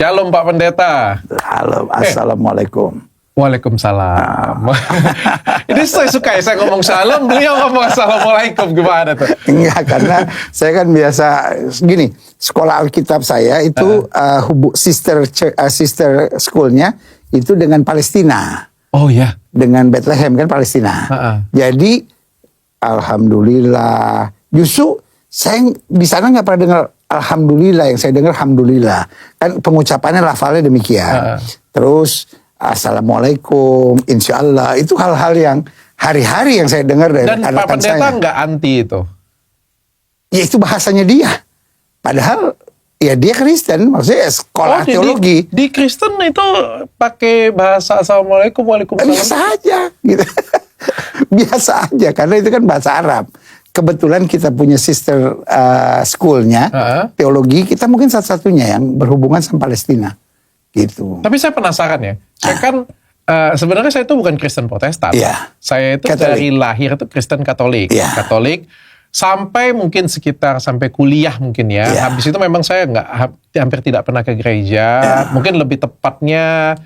Shalom Pak Pendeta. Halo, Assalamualaikum. Waalaikumsalam. Ini saya suka ya, saya ngomong shalom, beliau ngomong assalamualaikum, gimana tuh? Enggak, karena saya kan biasa gini, sekolah Alkitab saya itu sister schoolnya itu dengan Palestina. Oh ya. Dengan Bethlehem kan Palestina. Jadi alhamdulillah. Justru saya di sana nggak pernah dengar alhamdulillah, yang saya dengar alhamdulillah. Kan pengucapannya lafalnya demikian. Terus assalamualaikum, insyaallah, itu hal-hal yang hari-hari yang saya dengar dari Dan Pak Pendeta nggak anti itu? Ya itu bahasanya dia. Padahal ya dia Kristen, maksudnya sekolah teologi. Di Kristen itu pakai bahasa assalamualaikum, waalaikumsalam. Biasa aja, gitu. Biasa aja, karena itu kan bahasa Arab. Kebetulan kita punya sister schoolnya, teologi, kita mungkin satu-satunya yang berhubungan sama Palestina. Gitu. Tapi saya penasaran ya, saya kan sebenarnya saya itu bukan Kristen Protestan. Saya itu Katolik. Dari lahir itu Kristen Katolik. Katolik sampai mungkin sekitar sampai kuliah mungkin ya. Habis itu memang saya hampir tidak pernah ke gereja. Mungkin lebih tepatnya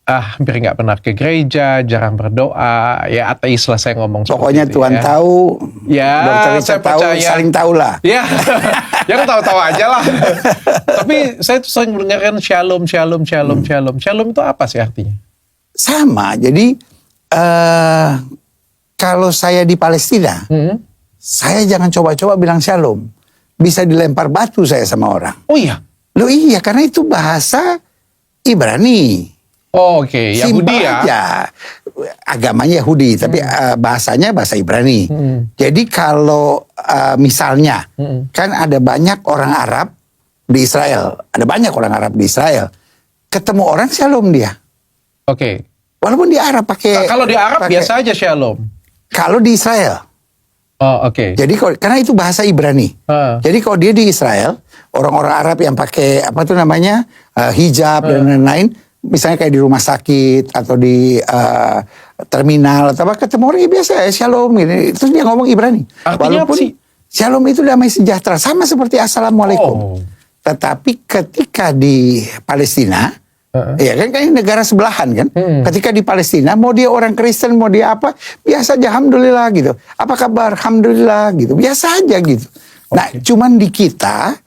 hampir nggak pernah ke gereja, jarang berdoa, ya ateis lah saya ngomong. Pokoknya Tuhan tahu, ya saya tahu, percaya, saling tahu lah. Ya, ya tahu-tahu aja lah. Tapi saya tuh sering mendengarkan shalom, shalom, shalom, shalom. Shalom itu apa sih artinya? Sama, jadi kalau saya di Palestina, saya jangan coba-coba bilang shalom. Bisa dilempar batu saya sama orang. Oh iya? Loh iya, karena itu bahasa Ibrani. Oh, oke. Yahudi ya? Aja. Agamanya Yahudi, tapi bahasanya bahasa Ibrani. Jadi kalau misalnya, kan ada banyak orang Arab di Israel. Ada banyak orang Arab di Israel. Ketemu orang shalom dia. Oke. Walaupun di Arab pakai... Kalau di Arab biasa aja shalom. Kalau di Israel. Oh, oke. Jadi karena itu bahasa Ibrani. Jadi kalau dia di Israel, orang-orang Arab yang pakai apa tuh namanya hijab dan lain-lain, misalnya kayak di rumah sakit atau di terminal atau apa, ketemu orang biasa ya shalom gitu. Terus dia ngomong Ibrani. Artinya walaupun apa sih? Shalom itu damai sejahtera, sama seperti assalamualaikum. Tetapi ketika di Palestina, ya kan ini negara sebelahan kan. Ketika di Palestina, mau dia orang Kristen, mau dia apa, biasa aja alhamdulillah gitu. Apa kabar? Alhamdulillah gitu. Biasa aja gitu. Nah, cuman di kita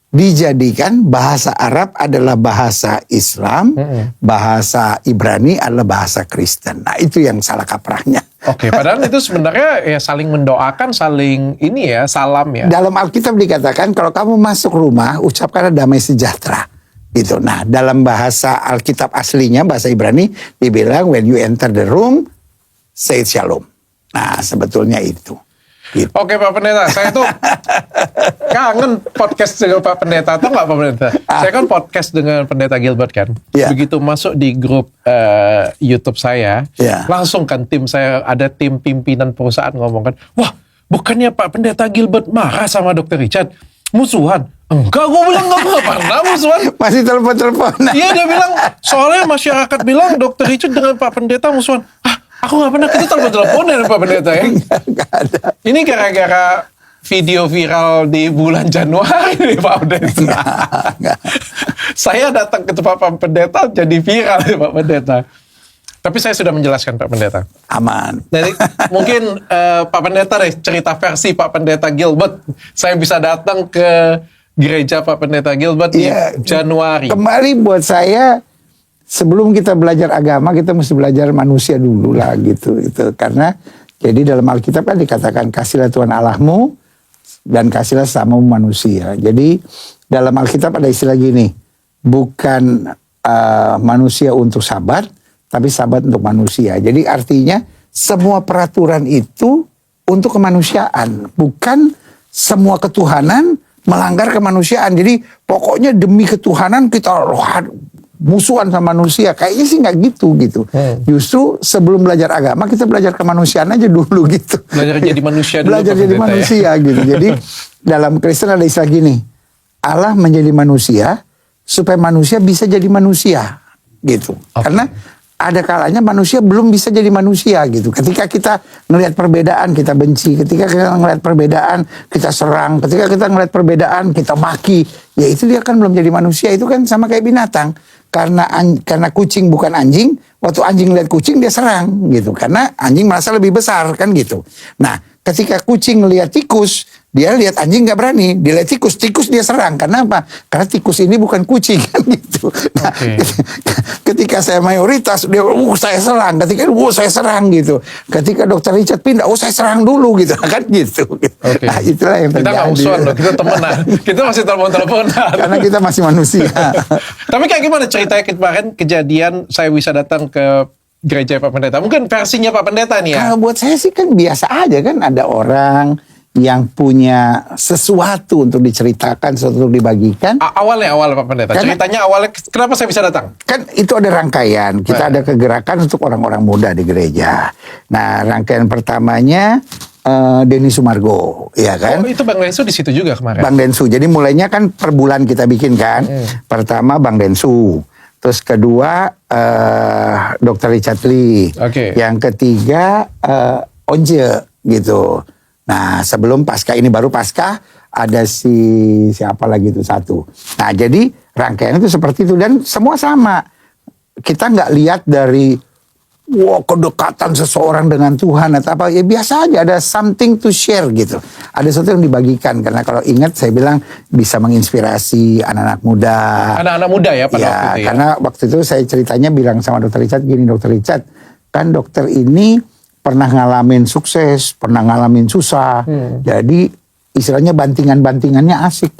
dijadikan bahasa Arab adalah bahasa Islam, bahasa Ibrani adalah bahasa Kristen. Nah, itu yang salah kaprahnya. Oke, padahal itu sebenarnya ya saling mendoakan, saling ini ya, salam ya. Dalam Alkitab dikatakan kalau kamu masuk rumah, ucapkanlah damai sejahtera. Gitu. Nah, dalam bahasa Alkitab aslinya, bahasa Ibrani, dibilang when you enter the room, say shalom. Nah, sebetulnya itu. Gitu. Oke Pak Pendeta, saya tuh kangen podcast dengan Pak Pendeta, atau nggak Pak Pendeta? Saya kan podcast dengan Pendeta Gilbert kan. Begitu masuk di grup YouTube saya, langsung kan tim saya, ada tim pimpinan perusahaan ngomong kan, wah bukannya Pak Pendeta Gilbert marah sama Dr. Richard? Musuhan? Enggak, gue bilang nggak pernah musuhan. Masih telepon-telepon. Iya, dia bilang, soalnya masyarakat bilang Dr. Richard dengan Pak Pendeta musuhan. Aku nggak pernah, kita telepon-telepon dari Pak Pendeta ya. Nggak ada. Ini gara-gara video viral di bulan Januari nih Pak Pendeta. Saya datang ke tempat Pak Pendeta jadi viral nih Pak Pendeta. Tapi saya sudah menjelaskan Pak Pendeta. Aman. Jadi mungkin Pak Pendeta deh cerita versi Pak Pendeta Gilbert. Saya bisa datang ke gereja Pak Pendeta Gilbert di Januari. Kembali buat saya, sebelum kita belajar agama, kita mesti belajar manusia dulu lah gitu. Itu karena jadi dalam Alkitab kan dikatakan kasihlah Tuhan Allahmu dan kasihlah sesamamu manusia. Jadi dalam Alkitab ada istilah gini, bukan manusia untuk sabat, tapi sabat untuk manusia. Jadi artinya semua peraturan itu untuk kemanusiaan, bukan semua ketuhanan melanggar kemanusiaan. Jadi pokoknya demi ketuhanan kita musuhan sama manusia. Kayaknya sih nggak gitu. Justru sebelum belajar agama kita belajar kemanusiaan aja dulu gitu. Belajar jadi manusia dulu. Belajar jadi manusia gitu. Jadi dalam Kristen ada istilah gini, Allah menjadi manusia supaya manusia bisa jadi manusia gitu. Karena ada kalanya manusia belum bisa jadi manusia gitu. Ketika kita ngelihat perbedaan kita benci, ketika kita ngelihat perbedaan kita serang, ketika kita ngelihat perbedaan kita maki, ya itu dia kan belum jadi manusia. Itu kan sama kayak binatang. Karena kucing bukan anjing, waktu anjing lihat kucing dia serang gitu. Karena anjing merasa lebih besar kan gitu. Nah, ketika kucing lihat tikus, dia lihat anjing nggak berani, dia lihat tikus dia serang. Karena apa? Karena tikus ini bukan kucing kan gitu. Nah, ketika saya mayoritas, dia saya serang. Ketika saya serang gitu. Ketika Dr. Richard pindah, saya serang dulu gitu kan gitu. Okay. Nah, itulah yang terjadi. Kita nggak musuhan loh, kita temenan. Kita masih telepon-teleponan. Karena kita masih manusia. Tapi kayak gimana ceritanya kemarin kejadian saya bisa datang ke gereja Pak Pendeta? Mungkin versinya Pak Pendeta nih ya. Kalau buat saya sih kan biasa aja kan, ada orang yang punya sesuatu untuk diceritakan, sesuatu untuk dibagikan. Awalnya Pak Pendeta, ceritanya awalnya kenapa saya bisa datang? Kan itu ada rangkaian, kita ada kegerakan untuk orang-orang muda di gereja. Nah, rangkaian pertamanya Denny Sumargo, ya kan? Oh, itu Bang Densu di situ juga kemarin. Bang Densu. Jadi mulainya kan per bulan kita bikin kan. Pertama Bang Densu. Terus kedua Dr. Richard Lee. Okay. Yang ketiga Onje gitu. Nah, sebelum Pasca ini baru Pasca ada siapa lagi itu satu. Nah, jadi rangkaian itu seperti itu dan semua sama. Kita nggak lihat dari kedekatan seseorang dengan Tuhan atau apa, ya biasa aja, ada something to share gitu. Ada sesuatu yang dibagikan, karena kalau ingat saya bilang bisa menginspirasi anak-anak muda. Anak-anak muda ya pada waktu itu ya. Karena waktu itu saya ceritanya bilang sama Dr. Richard gini, Dr. Richard, kan dokter ini pernah ngalamin sukses, pernah ngalamin susah. Jadi istilahnya bantingannya asik.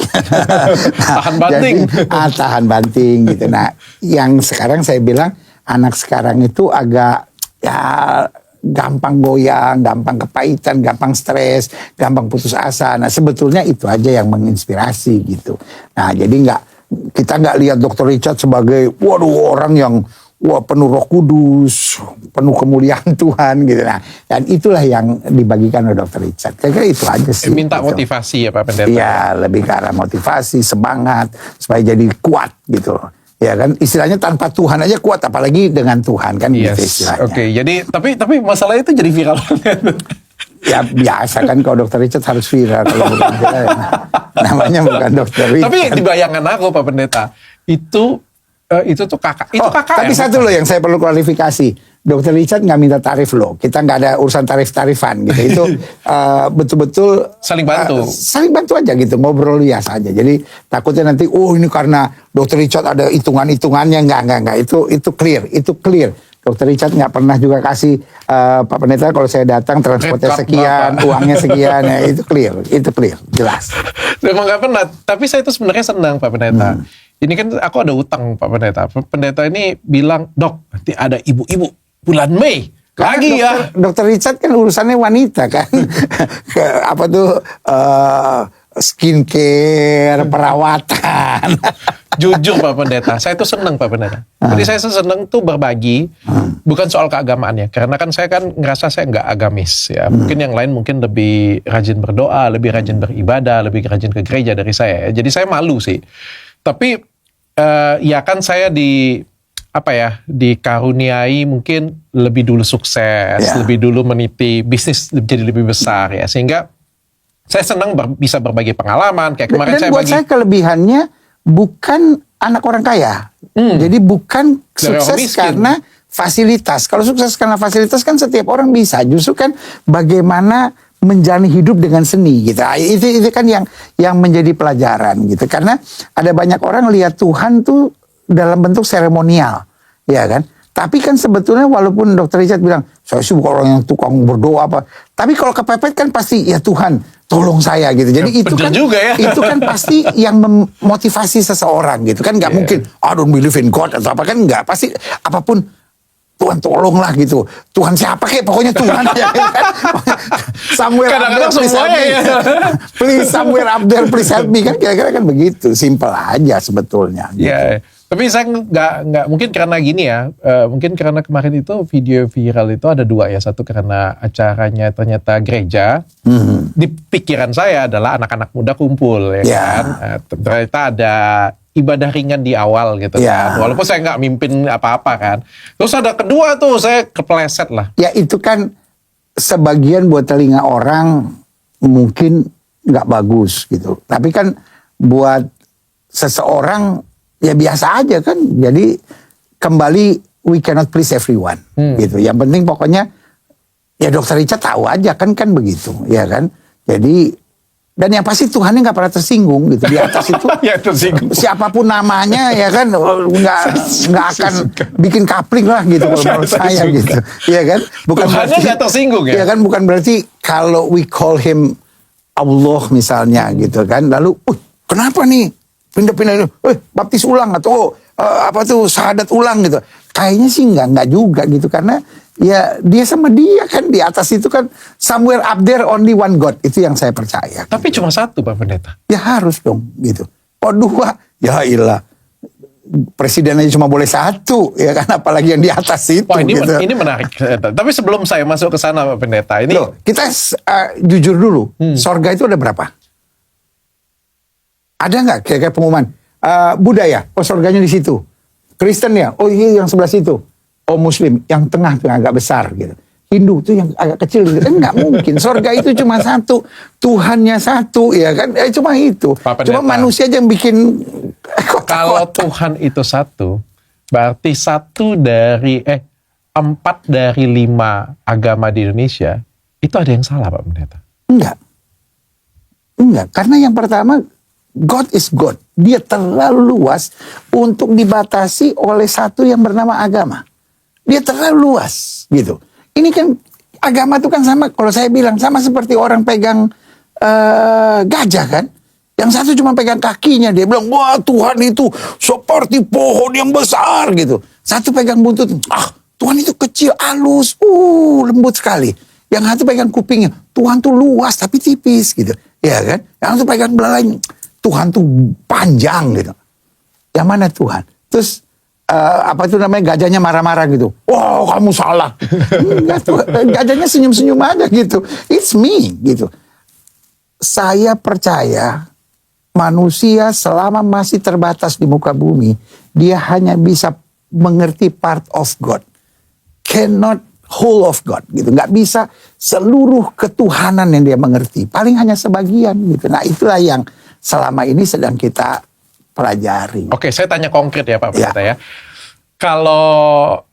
Tahan banting. Jadi, tahan banting gitu. Nah, yang sekarang saya bilang anak sekarang itu agak ya gampang goyang, gampang kepahitan, gampang stres, gampang putus asa. Nah, sebetulnya itu aja yang menginspirasi gitu. Nah, jadi kita nggak lihat Dr. Richard sebagai orang yang penuh Roh Kudus, penuh kemuliaan Tuhan gitu. Nah, dan itulah yang dibagikan oleh Dr. Richard. Kira-kira itu aja sih. Minta gitu. motivasi ya Pak Pendeta. Iya, lebih ke arah motivasi, semangat supaya jadi kuat gitu. Ya kan, istilahnya tanpa Tuhan aja kuat, apalagi dengan Tuhan kan gitu istilahnya. Oke, jadi tapi masalah itu jadi viral. Ya biasa kan kalau Dr. Richard harus viral, kalau bukan viral ya, namanya bukan Dr. Richard. Tapi di bayangan aku Pak Pendeta, itu tuh kakak. Itu kakak. Tapi satu loh yang saya perlu klarifikasi. Dr. Richard nggak minta tarif loh. Kita nggak ada urusan tarif-tarifan gitu. Itu betul-betul saling bantu. Saling bantu aja gitu, ngobrol biasa aja. Jadi takutnya nanti ini karena Dr. Richard ada hitungan-hitungannya. Nggak. Itu clear. Dr. Richard nggak pernah juga kasih Pak Pendeta kalau saya datang transportnya sekian, uangnya sekian, ya itu clear, jelas. Memang nggak pernah. Tapi saya itu sebenarnya senang Pak Pendeta. Ini kan aku ada utang Pak Pendeta. Pendeta ini bilang, Dok, nanti ada ibu-ibu bulan Mei. Lagi ya. Dr. Richard kan urusannya wanita kan. Skincare, perawatan. Jujur Pak Pendeta, saya tuh senang Pak Pendeta. Jadi saya senang tuh berbagi, bukan soal keagamaannya. Karena kan saya kan ngerasa saya nggak agamis ya. Mungkin yang lain mungkin lebih rajin berdoa, lebih rajin beribadah, lebih rajin ke gereja dari saya. Jadi saya malu sih. Tapi ya kan saya dikaruniai mungkin lebih dulu sukses, lebih dulu meniti bisnis jadi lebih besar ya. Sehingga saya senang bisa berbagi pengalaman. Kayak kemarin dan buat saya kelebihannya bukan anak orang kaya. Jadi bukan sukses karena fasilitas. Kalau sukses karena fasilitas kan setiap orang bisa. Justru kan bagaimana menjalani hidup dengan seni gitu. Itu kan yang menjadi pelajaran gitu. Karena ada banyak orang lihat Tuhan tuh dalam bentuk seremonial, ya kan? Tapi kan sebetulnya walaupun Dr. Richard bilang, saya sih bukan orang yang tukang berdoa apa. Tapi kalau kepepet kan pasti, ya Tuhan tolong saya gitu. Jadi itu kan juga ya. Itu kan pasti yang memotivasi seseorang gitu kan. Nggak mungkin, I don't believe in God atau apa kan. Nggak, pasti apapun Tuhan tolonglah gitu. Tuhan siapa kek, pokoknya Tuhan ya kan. Somewhere kadang-kadang semuanya ya. Please somewhere up there, please help me kan. Kira-kira kan begitu, simple aja sebetulnya. Gitu. Ya, tapi saya nggak mungkin karena gini ya. Mungkin karena kemarin itu video viral itu ada dua ya. Satu karena acaranya ternyata gereja. Di pikiran saya adalah anak-anak muda kumpul ya kan. Ternyata ada ibadah ringan di awal gitu Ya. kan. Walaupun saya nggak mimpin apa-apa kan. Terus ada kedua tuh saya kepleset lah. Ya itu kan sebagian buat telinga orang mungkin nggak bagus gitu. Tapi kan buat seseorang ya biasa aja kan. Jadi kembali we cannot please everyone gitu. Yang penting pokoknya ya Dr. Richard tahu aja kan begitu ya kan. Jadi dan yang pasti Tuhannya nggak pernah tersinggung gitu di atas itu. Ya, tersinggung. Siapapun namanya ya kan nggak akan bikin kapling lah gitu kalau menurut saya gitu. Ya kan? Bukan Tuhannya berarti nggak tersinggung ya? Ya kan bukan berarti kalau we call him Allah misalnya gitu kan. Lalu, kenapa nih pindah-pindah baptis ulang atau apa tuh syahadat ulang gitu. Kayaknya sih enggak juga gitu karena ya dia sama dia kan di atas itu kan somewhere up there only one God. Itu yang saya percaya. Tapi cuma satu Pak Pendeta. Ya harus dong gitu. Oh dua, ya ilah. Presidennya cuma boleh satu ya kan apalagi yang di atas itu. Wah ini, gitu. ini menarik. Tapi sebelum saya masuk ke sana Pak Pendeta, ini Loh, kita jujur dulu, sorga itu ada berapa? Ada nggak kira-kira pengumuman? Budaya, oh sorganya di situ. Kristen ya, oh iya yang sebelah situ. Oh Muslim, yang tengah tuh yang agak besar gitu. Hindu tuh yang agak kecil gitu. Kan nggak mungkin, sorga itu cuma satu. Tuhannya satu, ya kan? Cuma itu. Cuma manusia aja yang bikin kalau Tuhan itu satu, berarti 4 dari 5 agama di Indonesia, itu ada yang salah Pak Pendeta? Enggak, karena yang pertama, God is God. Dia terlalu luas untuk dibatasi oleh satu yang bernama agama. Dia terlalu luas, gitu. Ini kan, agama itu kan sama, kalau saya bilang, sama seperti orang pegang gajah kan. Yang satu cuma pegang kakinya, dia bilang, wah Tuhan itu seperti pohon yang besar gitu. Satu pegang buntut, Tuhan itu kecil, halus, lembut sekali. Yang satu pegang kupingnya, Tuhan tuh luas tapi tipis gitu. Ya kan? Yang satu pegang belalainya, Tuhan tuh panjang gitu. Yang mana Tuhan? Terus apa itu namanya gajahnya marah-marah gitu. Wow kamu salah. Gajahnya senyum-senyum aja gitu. It's me gitu. Saya percaya manusia selama masih terbatas di muka bumi, dia hanya bisa mengerti part of God. Cannot whole of God gitu. Nggak bisa seluruh ketuhanan yang dia mengerti. Paling hanya sebagian gitu. Nah itulah yang selama ini sedang kita pelajari. Oke, saya tanya konkret ya Pak Pendeta ya. Kalau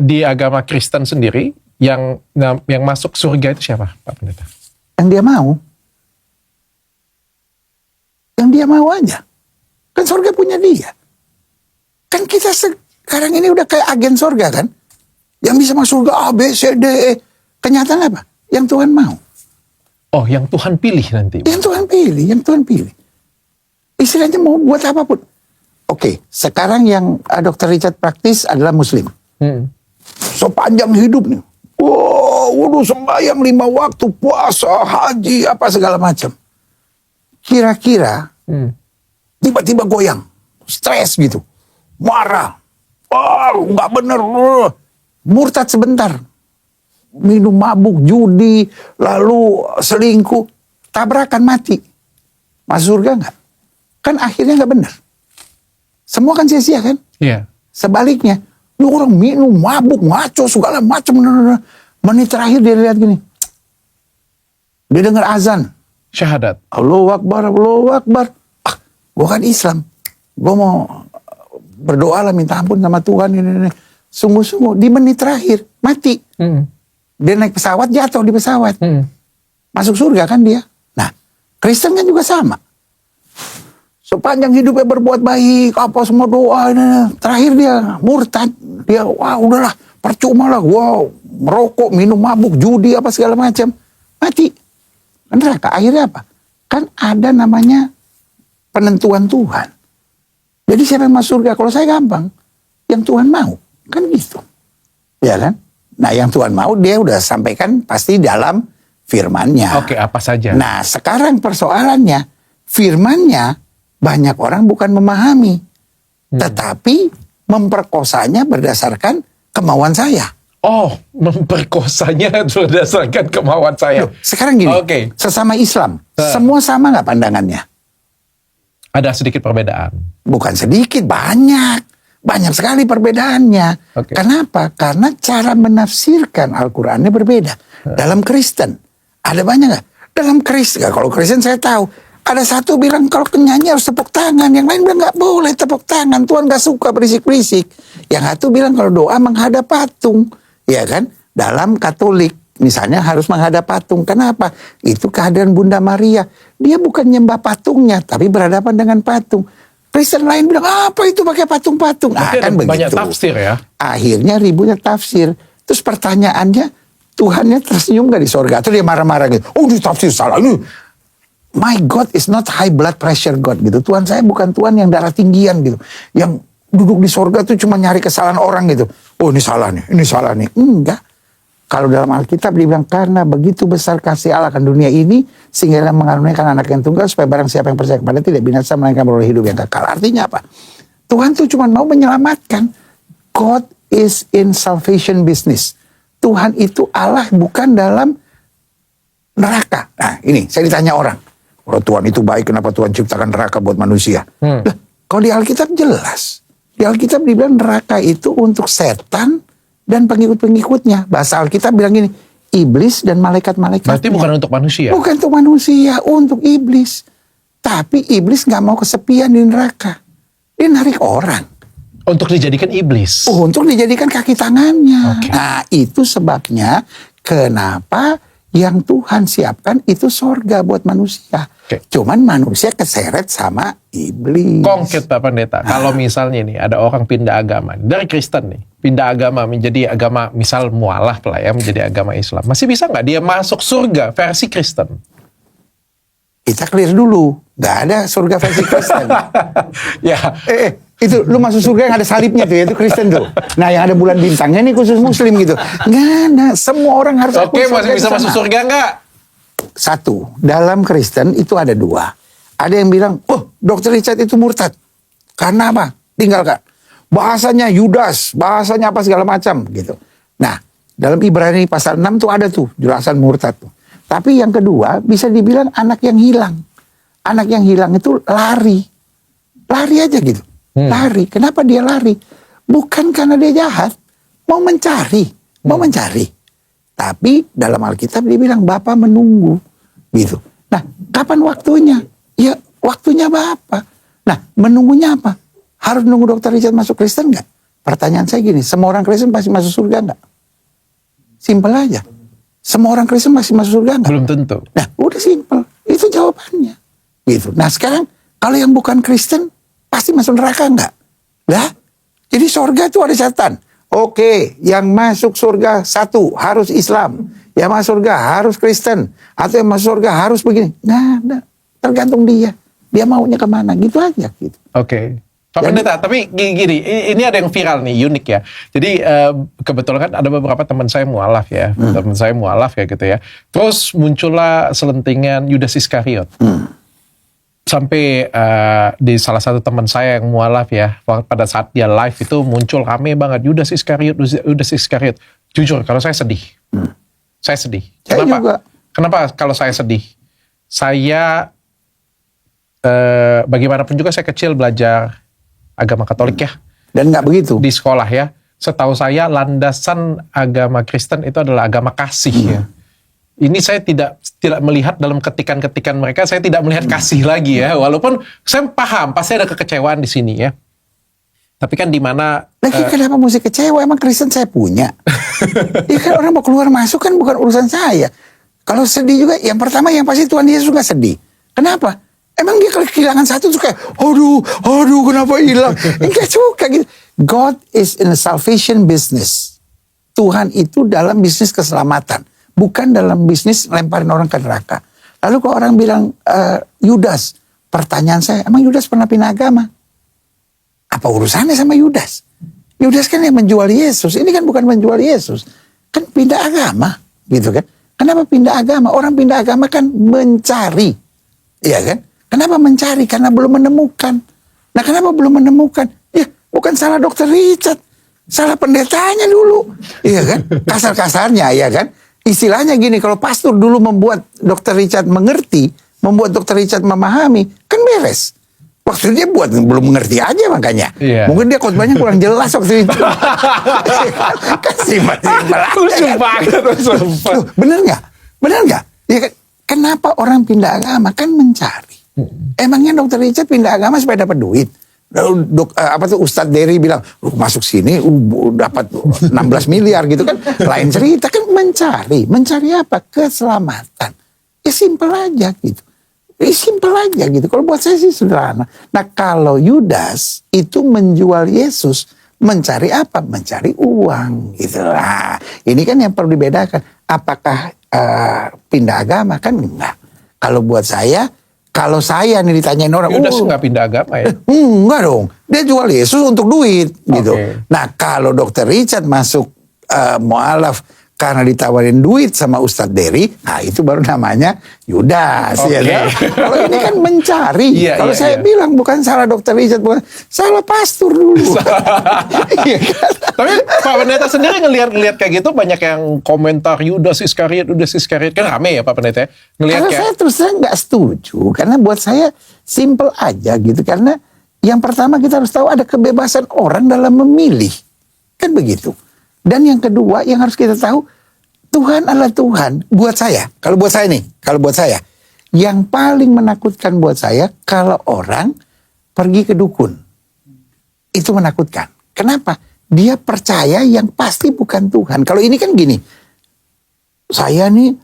di agama Kristen sendiri, yang masuk surga itu siapa Pak Pendeta? Yang dia mau. Yang dia mau aja. Kan surga punya dia. Kan kita sekarang ini udah kayak agen surga kan. Yang bisa masuk surga A, B, C, D, E. Kenyataan apa? Yang Tuhan mau. Oh, yang Tuhan pilih nanti. Yang Tuhan pilih, yang Tuhan pilih. Istilahnya mau buat apapun. Oke, sekarang yang Dr. Richard praktis adalah Muslim. Sepanjang hidup nih. Waduh sembahyang 5 waktu, puasa, haji, apa segala macam. Kira-kira tiba-tiba goyang, stres gitu, marah, nggak bener, murtad sebentar, minum mabuk, judi, lalu selingkuh, tabrakan mati, masuk surga nggak? Kan akhirnya nggak benar, semua kan sia-sia kan? Iya. Sebaliknya, lu orang minum mabuk, ngaco segala macam, menit terakhir dia lihat gini, dia dengar azan. Syahadat. Allahu Akbar, Allahu Akbar. Gue kan Islam. Gue mau berdoa lah minta ampun sama Tuhan. Ini. Sungguh-sungguh di menit terakhir mati. Dia naik pesawat jatuh di pesawat. Masuk surga kan dia. Nah, Kristen kan juga sama. Sepanjang hidupnya berbuat baik, apa semua doa. Terakhir dia murtad. Dia udahlah percuma lah. Merokok, minum mabuk, judi apa segala macam. Mati. Neraka akhirnya apa? Kan ada namanya penentuan Tuhan. Jadi siapa yang masuk surga? Kalau saya gampang, yang Tuhan mau, kan gitu, ya kan? Nah yang Tuhan mau dia udah sampaikan pasti dalam firman-Nya. Oke, apa saja? Nah sekarang persoalannya, firman-Nya banyak orang bukan memahami, tetapi memperkosanya berdasarkan kemauan saya. Oh, memperkosanya berdasarkan kemauan saya. Loh, sekarang gini, sesama Islam, semua sama nggak pandangannya? Ada sedikit perbedaan. Bukan sedikit, banyak. Banyak sekali perbedaannya. Okay. Kenapa? Karena cara menafsirkan Al-Qurannya berbeda. Dalam Kristen, ada banyak nggak? Dalam Kristen, kalau Kristen saya tahu. Ada satu bilang kalau penyanyi harus tepuk tangan. Yang lain bilang nggak boleh tepuk tangan. Tuhan nggak suka berisik-berisik. Yang satu bilang kalau doa menghadap patung. Ya kan? Dalam Katolik, misalnya harus menghadap patung. Kenapa? Itu kehadiran Bunda Maria. Dia bukan nyembah patungnya, tapi berhadapan dengan patung. Kristen lain bilang, apa itu pakai patung-patung? Kan banyak tafsir ya. Akhirnya ributnya tafsir. Terus pertanyaannya, Tuhannya tersenyum gak di sorga? Atau dia marah-marah gitu? Oh, ini tafsir salah. My God is not high blood pressure God gitu. Tuhan saya bukan Tuhan yang darah tinggian gitu. Yang duduk di sorga tuh cuma nyari kesalahan orang gitu. Oh, ini salah nih, ini salah nih. Enggak. Kalau dalam Alkitab dibilang karena begitu besar kasih Allah akan dunia ini sehingga dia mengaruniakan anak yang tunggal supaya barang siapa yang percaya kepada tidak binasa melainkan beroleh hidup yang kekal. Artinya apa? Tuhan tuh cuma mau menyelamatkan. God is in salvation business. Tuhan itu Allah bukan dalam neraka. Nah ini saya ditanya orang. Kalau Tuhan itu baik kenapa Tuhan ciptakan neraka buat manusia? Lah, kalau di Alkitab jelas. Di Alkitab dibilang neraka itu untuk setan dan pengikut-pengikutnya. Bahasa Alkitab bilang gini, iblis dan malaikat-malaikatnya. Berarti bukan untuk manusia? Bukan untuk manusia, untuk iblis. Tapi iblis gak mau kesepian di neraka. Dia narik orang. Untuk dijadikan iblis? Untuk dijadikan kaki tangannya. Okay. Nah itu sebabnya kenapa yang Tuhan siapkan itu sorga buat manusia. Okay. Cuman manusia keseret sama iblis. Konkret Pak Pendeta, kalau misalnya nih ada orang pindah agama, dari Kristen nih, pindah agama menjadi agama misal mualaf lah ya, menjadi agama Islam. Masih bisa nggak dia masuk surga versi Kristen? Kita clear dulu, nggak ada surga versi Kristen. Ya. Itu lu masuk surga yang ada salibnya tuh, itu Kristen tuh. Nah yang ada bulan bintangnya nih khusus Muslim gitu. Nggak ada, semua orang harus. Oke, masih bisa masuk surga nggak? Satu, dalam Kristen itu ada dua. Ada yang bilang, oh Dr. Richard itu murtad. Karena apa? Tinggalkan. Bahasanya Yudas, bahasanya apa segala macam gitu. Nah, dalam Ibrani pasal 6 tuh ada tuh jelasan murtad tuh. Tapi yang kedua bisa dibilang anak yang hilang. Anak yang hilang itu lari. Lari aja gitu. Lari. Kenapa dia lari? Bukan karena dia jahat. Mau mencari. Mau mencari. Tapi dalam Alkitab dia bilang Bapa menunggu. Gitu. Nah, kapan waktunya? Ya, waktunya Bapa. Nah, menunggunya apa? Harus nunggu Dr. Richard masuk Kristen nggak? Pertanyaan saya gini, semua orang Kristen pasti masuk surga nggak? Simpel aja. Semua orang Kristen masih masuk surga nggak? Belum tentu. Nah, udah simpel. Itu jawabannya. Gitu. Nah, sekarang kalau yang bukan Kristen pasti masuk neraka nggak? Lah, jadi surga itu ada catatan. Oke, yang masuk surga satu harus Islam, yang masuk surga harus Kristen, atau yang masuk surga harus begini. Nah, tergantung dia. Dia maunya kemana? Gitu aja. Gitu. Oke. Pak Pendeta, tapi gini, ini ada yang viral nih, unik ya. Jadi kebetulan kan ada beberapa teman saya mualaf ya, teman saya mualaf ya gitu ya. Terus muncullah selentingan Yudas Iskariot. Sampai di salah satu teman saya yang mualaf ya, pada saat dia live itu muncul rame banget Yudas Iskariot. Jujur, kalau saya sedih. Saya sedih. Saya Kenapa? juga. Kenapa kalau saya sedih? Saya bagaimanapun juga saya kecil belajar agama Katolik ya. Dan nggak begitu. Di sekolah ya. Setahu saya landasan agama Kristen itu adalah agama kasih ya. Ini saya tidak melihat dalam ketikan-ketikan mereka, saya tidak melihat kasih lagi ya. Walaupun saya paham pasti ada kekecewaan di sini ya. Tapi kan di mana lagi kenapa mesti kecewa? Emang Kristen saya punya. Ya kan orang mau keluar masuk kan bukan urusan saya. Kalau sedih juga, yang pertama yang pasti Tuhan Yesus nggak sedih. Kenapa? Emang dia kalau kehilangan satu tuh kayak, aduh kenapa hilang? Enggak suka gitu. God is in a salvation business. Tuhan itu dalam bisnis keselamatan. Bukan dalam bisnis lemparin orang ke neraka. Lalu kalau orang bilang, Yudas, pertanyaan saya, emang Yudas pernah pindah agama? Apa urusannya sama Yudas? Yudas kan yang menjual Yesus. Ini kan bukan menjual Yesus. Kan pindah agama. Gitu kan. Kenapa pindah agama? Orang pindah agama kan mencari. Iya kan? Kenapa mencari? Karena belum menemukan. Nah kenapa belum menemukan? Ya bukan salah Dr. Richard. Salah pendetanya dulu. Iya kan? Kasar-kasarnya ya kan? Istilahnya gini, kalau pastor dulu membuat Dr. Richard mengerti, membuat Dr. Richard memahami, kan beres. Waktu dia buat belum mengerti aja makanya. Iya. Mungkin dia khotbahnya kurang jelas waktu itu. Kan simpel-simpel aja. Lucu banget. Loh, bener nggak? Bener nggak? Ya, kenapa orang pindah agama? Kan mencari. Emangnya Dr. Richard pindah agama supaya dapat duit? Ustadz Dery bilang, masuk sini dapat 16 miliar gitu kan. Lain cerita, kan mencari. Mencari apa? Keselamatan. Ya simpel aja gitu. Simpel aja gitu. Kalau buat saya sih sederhana. Nah kalau Yudas itu menjual Yesus, mencari apa? Mencari uang gitu. Nah, ini kan yang perlu dibedakan. Apakah pindah agama? Kan enggak. Kalau buat saya, kalau saya nih ditanyain orang, Yudas nggak pindah agama ya? Enggak dong. Dia jual Yesus untuk duit gitu. Nah kalau Dr. Richard masuk mualaf karena ditawarin duit sama Ustadz Dery, nah itu baru namanya Yudas. Ya kan? Kalau ini kan mencari. Kalau saya bilang bukan salah Dr. Richard, bukan salah pastor dulu. Iya kan? Tapi Pak Pendeta sendiri ngelihat kayak gitu, banyak yang komentar Yudas Iskariot kan rame ya Pak Pendeta. Kalau saya terus terang nggak setuju, karena buat saya simple aja gitu. Karena yang pertama kita harus tahu ada kebebasan orang dalam memilih, kan begitu. Dan yang kedua yang harus kita tahu, Tuhan adalah Tuhan. Buat saya, kalau buat saya, yang paling menakutkan buat saya kalau orang pergi ke dukun. Itu menakutkan. Kenapa? Dia percaya yang pasti bukan Tuhan. Kalau ini kan gini, saya nih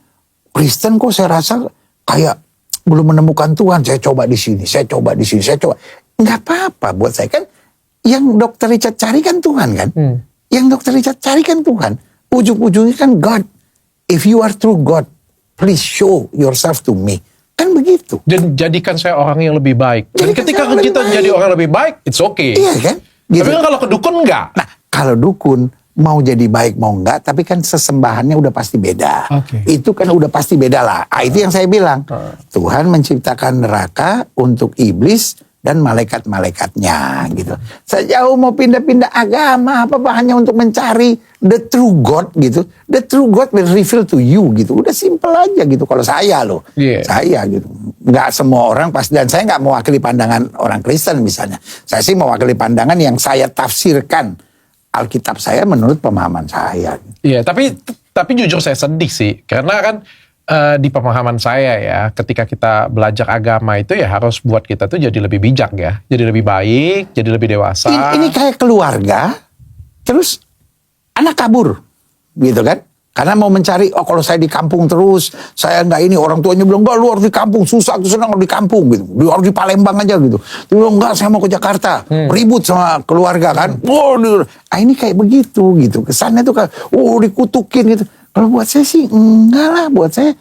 Kristen kok saya rasa kayak belum menemukan Tuhan. Saya coba di sini, saya coba. Nggak apa-apa buat saya kan. Yang Dr. Richard cari kan Tuhan kan. Yang Dr. Richard cari kan Tuhan. Ujung-ujungnya kan God. If you are true God, please show yourself to me. Kan begitu. Dan jadikan saya orang yang lebih baik. Dan ketika kita jadi orang lebih baik, it's okay. Iya kan? Gitu. Tapi kan kalau ke dukun enggak. Nah, kalau dukun mau jadi baik mau enggak, tapi kan sesembahannya udah pasti beda. Itu kan udah pasti beda lah. Itu yang saya bilang. Tuhan menciptakan neraka untuk iblis dan malaikat-malaikatnya gitu. Sejauh mau pindah-pindah agama apa hanya untuk mencari the true God gitu. The true God will reveal to you gitu. Udah simple aja gitu kalau saya loh. Saya gitu. Nggak semua orang pasti, dan saya nggak mewakili pandangan orang Kristen misalnya. Saya sih mewakili pandangan yang saya tafsirkan Alkitab saya menurut pemahaman saya. Iya, tapi jujur saya sedih sih karena kan di pemahaman saya ya, ketika kita belajar agama itu ya harus buat kita tuh jadi lebih bijak ya, jadi lebih baik, jadi lebih dewasa. Ini kayak keluarga, terus anak kabur, gitu kan? Karena mau mencari, kalau saya di kampung terus, saya nggak ini, orang tuanya bilang enggak, lu harus di kampung, susah, aku senang di kampung gitu, lu harus di Palembang aja gitu. Dia bilang enggak, saya mau ke Jakarta, ribut sama keluarga kan. Ini kayak begitu gitu, kesannya tuh kayak, dikutukin gitu. Kalau buat saya sih enggak lah, buat saya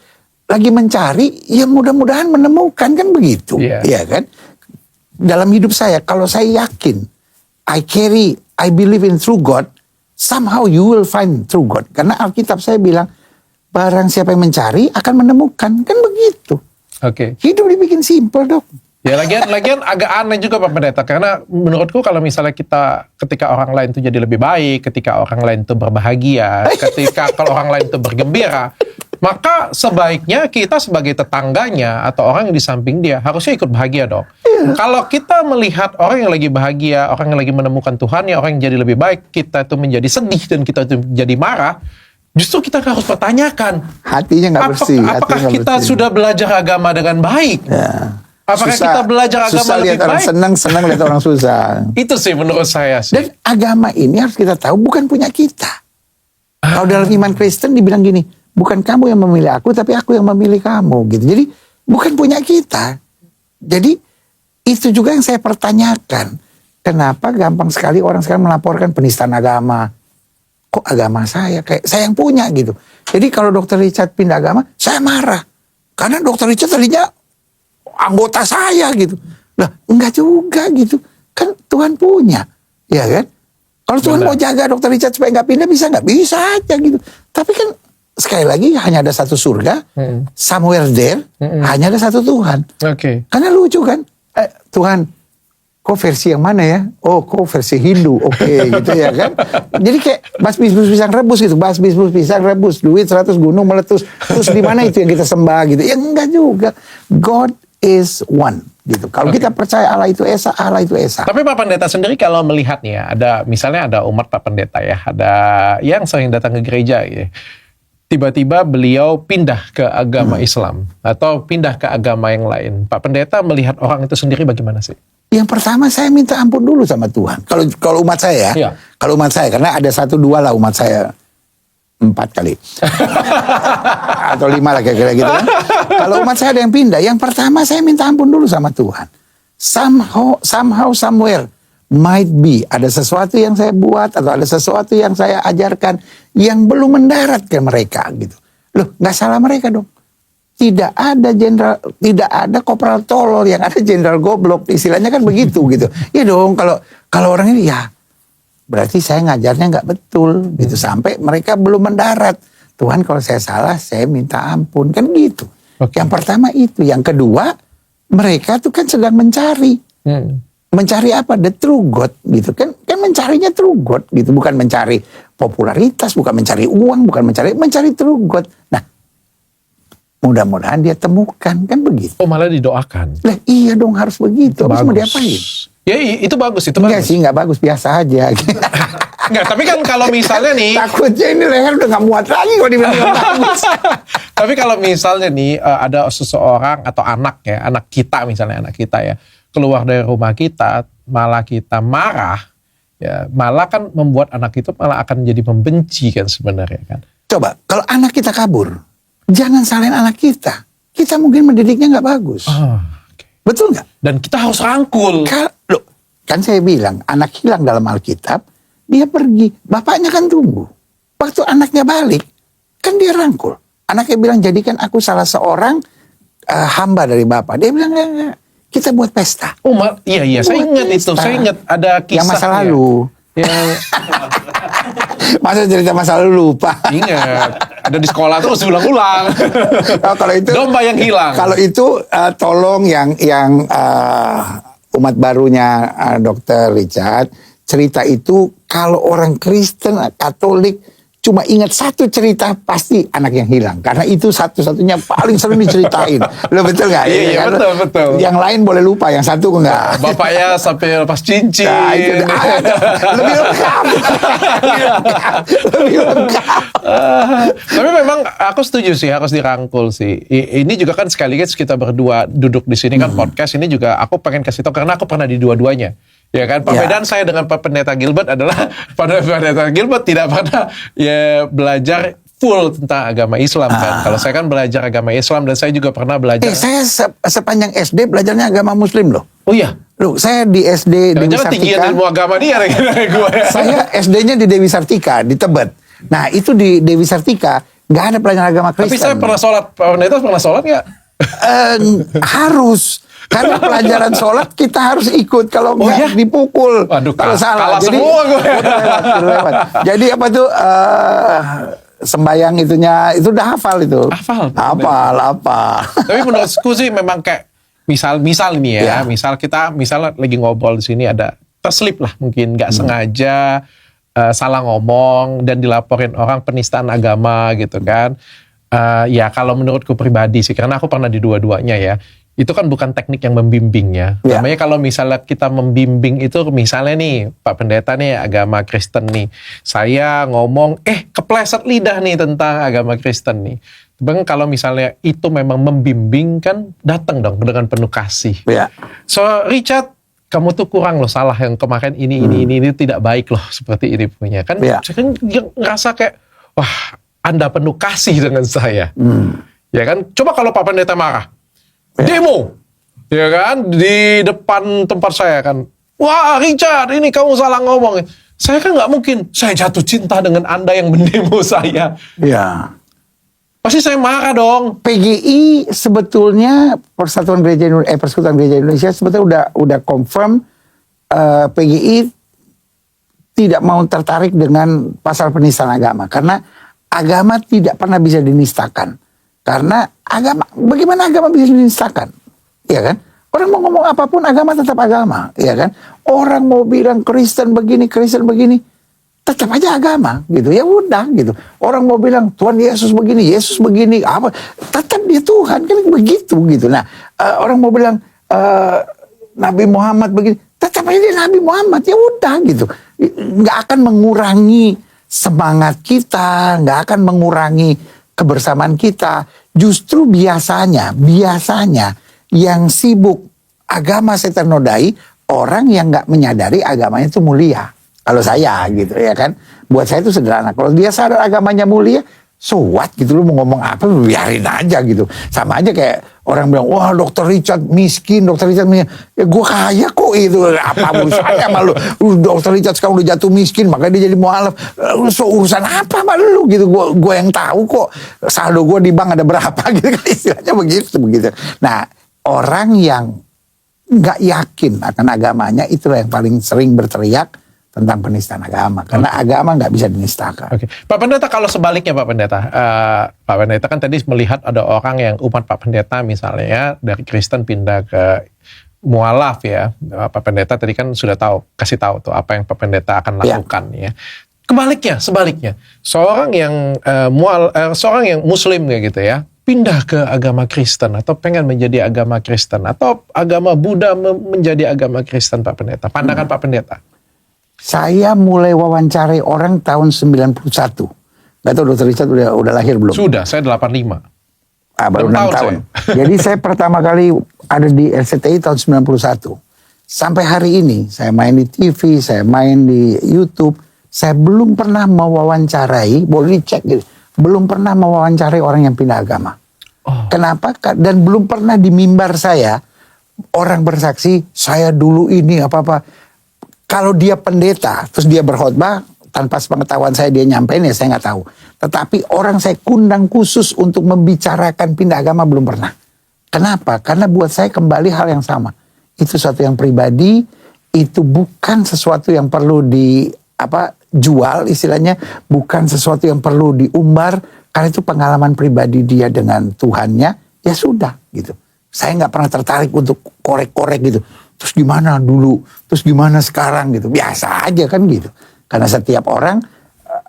lagi mencari, ya mudah-mudahan menemukan kan begitu, ya kan? Dalam hidup saya, kalau saya yakin, I believe in true God, somehow you will find true God. Karena Alkitab saya bilang, barang siapa yang mencari akan menemukan, kan begitu. Hidup dibikin simple dok. Ya lagian agak aneh juga Pak Pendeta, karena menurutku kalau misalnya ketika orang lain itu jadi lebih baik, ketika orang lain itu berbahagia, ketika kalau orang lain itu bergembira, maka sebaiknya kita sebagai tetangganya atau orang yang di samping dia harusnya ikut bahagia dong. Kalau kita melihat orang yang lagi bahagia, orang yang lagi menemukan Tuhan, ya orang yang jadi lebih baik, kita itu menjadi sedih dan kita itu jadi marah, justru kita harus pertanyakan, hatinya nggak bersih. Apakah kita sudah belajar agama dengan baik? Apakah kita belajar agama susah lebih lihat orang baik? senang lihat orang susah. Itu sih menurut saya sih. Dan agama ini harus kita tahu bukan punya kita. Kalau dalam iman Kristen dibilang gini, bukan kamu yang memilih aku, tapi aku yang memilih kamu gitu. Jadi bukan punya kita. Jadi itu juga yang saya pertanyakan. Kenapa gampang sekali orang sekarang melaporkan penistaan agama? Kok agama saya kayak saya yang punya gitu. Jadi kalau Dr. Richard pindah agama, saya marah. Karena Dr. Richard tadinya anggota saya gitu. Nah, enggak juga gitu. Kan Tuhan punya, ya kan? Kalau Tuhan mau jaga Dr. Richard supaya nggak pindah, bisa nggak? Bisa aja gitu. Tapi kan sekali lagi hanya ada satu surga, somewhere there, hanya ada satu Tuhan. Karena lucu kan? Tuhan, kok versi yang mana ya? Oh, kok versi Hindu, gitu ya kan? Jadi kayak basbis pisang rebus gitu, basbis pisang rebus, duit 100 gunung meletus. Terus di mana itu yang kita sembah gitu? Ya enggak juga. God is one. gitu. Kalau kita percaya Allah itu Esa, Allah itu Esa. Tapi Pak Pendeta sendiri kalau melihat nih ya, misalnya ada umat Pak Pendeta ya, ada yang sering datang ke gereja ya. Tiba-tiba beliau pindah ke agama Islam atau pindah ke agama yang lain. Pak Pendeta melihat orang itu sendiri bagaimana sih? Yang pertama saya minta ampun dulu sama Tuhan. Kalau umat saya ya, Iya. Kalau umat saya, karena ada 1-2 lah umat saya. 4 kali. Atau 5 lah kira-kira gitu kan. Kalau umat saya ada yang pindah, yang pertama saya minta ampun dulu sama Tuhan. Somehow, somewhere, might be, ada sesuatu yang saya buat, atau ada sesuatu yang saya ajarkan, yang belum mendarat ke mereka gitu. Loh, gak salah mereka dong. Tidak ada kopral tolol, yang ada jenderal goblok, istilahnya kan begitu gitu. Ya dong, kalau orang ini ya berarti saya ngajarnya nggak betul gitu, sampai mereka belum mendarat. Tuhan, kalau saya salah saya minta ampun, kan gitu. Yang pertama itu, yang kedua mereka tuh kan sedang mencari. Mencari apa? The true God gitu kan mencarinya true God gitu, bukan mencari popularitas, bukan mencari uang, bukan mencari true God. Nah, mudah-mudahan dia temukan, kan begitu. Oh, malah didoakan. Lah iya dong, harus begitu. Harus mau diapain? Ya itu bagus, Enggak sih, nggak bagus, biasa aja. Enggak, tapi kan kalau misalnya nih takutnya ini leher udah nggak muat lagi kalau dibilang bagus. Tapi kalau misalnya nih ada seseorang atau anak kita misalnya, anak kita ya, keluar dari rumah kita, malah kita marah, ya malah kan membuat anak itu malah akan jadi membenci kan sebenarnya kan. Coba, kalau anak kita kabur, jangan salahin anak kita. Kita mungkin mendidiknya nggak bagus. Okay. Betul nggak? Dan kita harus rangkul. Loh, kan saya bilang, anak hilang dalam Alkitab, dia pergi. Bapaknya kan tunggu. Waktu anaknya balik, kan dia rangkul. Anaknya bilang, jadikan aku salah seorang hamba dari bapak. Dia bilang, enggak. Kita buat pesta. Oh, iya, saya ingat pesta. Saya ingat ada kisah. Yang masa lalu. Masa cerita masa lalu lupa? Ingat. Ada di sekolah terus ulang-ulang. Kalau itu domba yang hilang. Kalau itu tolong yang umat barunya Dr. Richard, cerita itu kalau orang Kristen, Katolik cuma ingat satu cerita, pasti anak yang hilang. Karena itu satu-satunya paling sering diceritain. Lo betul nggak? Iya, betul. Yang lain boleh lupa, yang satu enggak. Bapaknya sampai lepas cincin. Nah, itu lebih lengkap. Lebih lengkap. Tapi memang aku setuju sih, harus dirangkul sih. Ini juga kan sekaligus kita berdua duduk di sini kan podcast ini juga aku pengen kasih tahu karena aku pernah di dua-duanya. Ya kan, perbedaan saya dengan Pak Pendeta Gilbert adalah Pak Pendeta Gilbert tidak pernah belajar full tentang agama Islam kan. Kalau saya kan belajar agama Islam dan saya juga pernah belajar. Saya sepanjang SD belajarnya agama Muslim loh. Oh iya? Loh, saya di SD Dewi Sartika. Tinggian ilmu agama dia gue. Saya SD-nya di Dewi Sartika, di Tebet. Nah, itu di Dewi Sartika nggak ada pelajaran agama Kristen. Tapi saya pernah sholat, Pak Pendeta pernah sholat nggak? Harus. Karena pelajaran sholat kita harus ikut, kalau nggak dipukul. Waduh, kalau salah. Jadi semua gue. Lewat. Jadi apa tuh sembayang itunya itu udah hafal itu. Hafal. Tapi menurutku sih memang kayak misal ini ya, misal lagi ngobrol di sini ada terselip lah mungkin nggak sengaja salah ngomong dan dilaporin orang penistaan agama gitu kan. Ya kalau menurutku pribadi sih, karena aku pernah di dua-duanya ya. Itu kan bukan teknik yang membimbing ya. Namanya kalau misalnya kita membimbing itu misalnya nih Pak Pendeta nih agama Kristen nih. Saya ngomong kepleset lidah nih tentang agama Kristen nih. Bang, kalau misalnya itu memang membimbing kan datang dong dengan penuh kasih. So Richard, kamu tuh kurang loh, salah yang kemarin ini tidak baik loh seperti ini punya. Kan saya kan ngerasa kayak wah, Anda penuh kasih dengan saya. Ya kan? Coba kalau Pak Pendeta marah. Demo, ya kan, di depan tempat saya kan, wah Richard ini kamu salah ngomong. Saya kan nggak mungkin, saya jatuh cinta dengan Anda yang mendemo saya. Ya. Pasti saya marah dong. PGI sebetulnya Persekutuan Gereja Indonesia sebetulnya udah confirm PGI tidak mau tertarik dengan pasal penistaan agama, karena agama tidak pernah bisa dinistakan. Karena agama, bagaimana agama bisa dinistakan? Ya kan? Orang mau ngomong apapun, agama tetap agama. Ya kan? Orang mau bilang Kristen begini, tetap aja agama. Gitu. Ya udah gitu. Orang mau bilang Tuhan Yesus begini, apa? Tetap dia Tuhan. Kan begitu gitu. Nah, orang mau bilang Nabi Muhammad begini, tetap aja dia Nabi Muhammad, ya udah gitu. Nggak akan mengurangi semangat kita, nggak akan mengurangi kebersamaan kita. Justru biasanya yang sibuk agama saya ternodai orang yang nggak menyadari agamanya itu mulia. Kalau saya gitu ya kan, buat saya itu sederhana. Kalau dia sadar agamanya mulia, so what gitu, lu mau ngomong apa biarin aja gitu. Sama aja kayak orang bilang, wah Dr. Richard miskin, Dr. Richard miskin. Ya gue kaya kok itu, apa urusannya sama lu? Dr. Richard sekarang udah jatuh miskin, makanya dia jadi mualaf. So urusan apa sama lu gitu, gue yang tahu kok saldo gue di bank ada berapa gitu kan, istilahnya begitu. Nah, orang yang nggak yakin akan agamanya, itulah yang paling sering berteriak tentang penistaan agama, karena agama nggak bisa dinistakan. Oke, Pak Pendeta, kalau sebaliknya Pak Pendeta, Pak Pendeta kan tadi melihat ada orang yang umat Pak Pendeta misalnya ya, dari Kristen pindah ke mualaf ya, Pak Pendeta tadi kan sudah kasih tahu tuh apa yang Pak Pendeta akan lakukan ya. Sebaliknya, seorang yang Muslim kayak gitu ya, pindah ke agama Kristen atau pengen menjadi agama Kristen atau agama Buddha menjadi agama Kristen, Pak Pendeta, pandangan Pak Pendeta. Saya mulai wawancarai orang tahun 91. Gak tahu Dr. Richard udah lahir belum? Sudah, saya 85. Baru 6 tahun. Jadi saya pertama kali ada di LCTI tahun 91. Sampai hari ini, saya main di TV, saya main di YouTube. Saya belum pernah mewawancarai, boleh dicek gitu. Belum pernah mewawancarai orang yang pindah agama. Kenapa? Dan belum pernah di mimbar saya, orang bersaksi, saya dulu ini apa-apa. Kalau dia pendeta, terus dia berkhotbah, tanpa sepengetahuan saya dia nyampein, ya saya nggak tahu. Tetapi orang saya kundang khusus untuk membicarakan pindah agama belum pernah. Kenapa? Karena buat saya kembali hal yang sama. Itu sesuatu yang pribadi, itu bukan sesuatu yang perlu jual istilahnya, bukan sesuatu yang perlu diumbar, karena itu pengalaman pribadi dia dengan Tuhannya, ya sudah gitu. Saya nggak pernah tertarik untuk korek-korek gitu. Terus gimana dulu, terus gimana sekarang gitu. Biasa aja kan gitu. Karena setiap orang,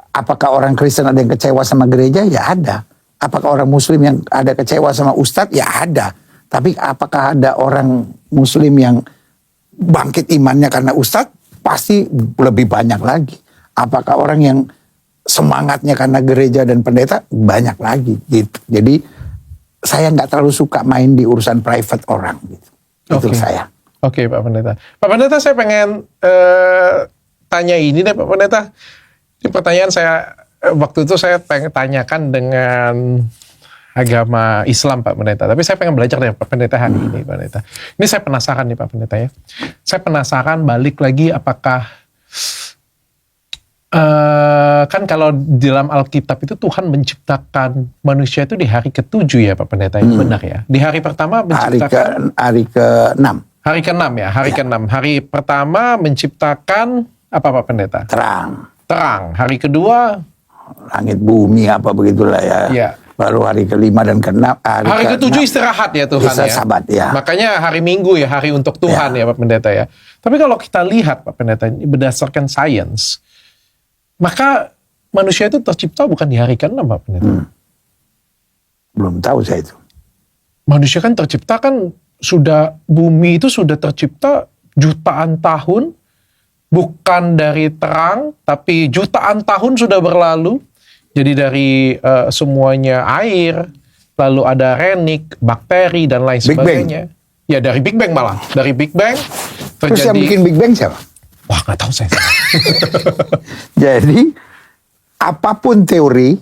apakah orang Kristen ada yang kecewa sama gereja? Ya ada. Apakah orang Muslim yang ada kecewa sama ustadz? Ya ada. Tapi apakah ada orang Muslim yang bangkit imannya karena ustadz? Pasti lebih banyak lagi. Apakah orang yang semangatnya karena gereja dan pendeta? Banyak lagi gitu. Jadi saya nggak terlalu suka main di urusan private orang gitu. Itu saya. Oke, Pak Pendeta. Pak Pendeta, saya pengen tanya ini deh, Pak Pendeta. Ini pertanyaan waktu itu saya pengen tanyakan dengan agama Islam, Pak Pendeta. Tapi saya pengen belajar deh, Pak Pendeta, hari ini, Pak Pendeta. Ini saya penasaran nih, Pak Pendeta ya. Saya penasaran balik lagi apakah kan kalau di dalam Alkitab itu Tuhan menciptakan manusia itu di hari ke-7 ya, Pak Pendeta. Itu benar ya? Di hari pertama menciptakan... Hari ke-6. Hari ke-6 ya, ke-6. Hari pertama menciptakan apa Pak Pendeta? Terang. Hari kedua? Langit bumi apa begitulah ya. Ya. Baru hari ke-5 dan ke-6. Hari ke-7 istirahat ya Tuhan ya. Sabat ya. Makanya hari Minggu ya, hari untuk Tuhan ya Pak Pendeta ya. Tapi kalau kita lihat Pak Pendeta, ini berdasarkan sains, maka manusia itu tercipta bukan di hari ke-6 Pak Pendeta. Belum tahu saya itu. Manusia kan tercipta kan bumi itu sudah tercipta jutaan tahun, bukan dari terang, tapi jutaan tahun sudah berlalu. Jadi dari semuanya air, lalu ada renik, bakteri, dan lain sebagainya. Ya dari Big Bang malah. Dari Big Bang terjadi... Terus yang bikin Big Bang siapa? Wah nggak tahu saya. Jadi apapun teori,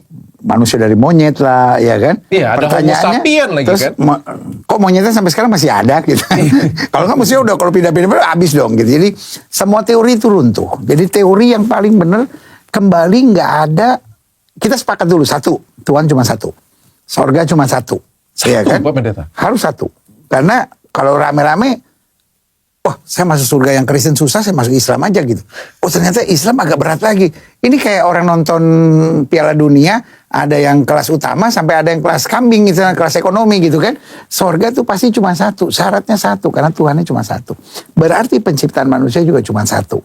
manusia dari monyet lah, ya kan? Iya, ada Homo sapien lagi terus, kan? Kok monyetnya sampai sekarang masih ada gitu? Kalau nggak mesti udah, kalau pindah-pindah habis dong gitu. Jadi semua teori itu runtuh. Jadi teori yang paling benar kembali nggak ada. Kita sepakat dulu satu, Tuhan cuma satu, sorga cuma satu, ya kan? Harus satu. Karena kalau rame-rame, wah saya masuk surga yang Kristen susah, saya masuk Islam aja gitu. Oh ternyata Islam agak berat lagi. Ini kayak orang nonton Piala Dunia, ada yang kelas utama sampai ada yang kelas kambing gitu, kelas ekonomi gitu kan. Sorga tuh pasti cuma satu, syaratnya satu, karena Tuhannya cuma satu. Berarti penciptaan manusia juga cuma satu.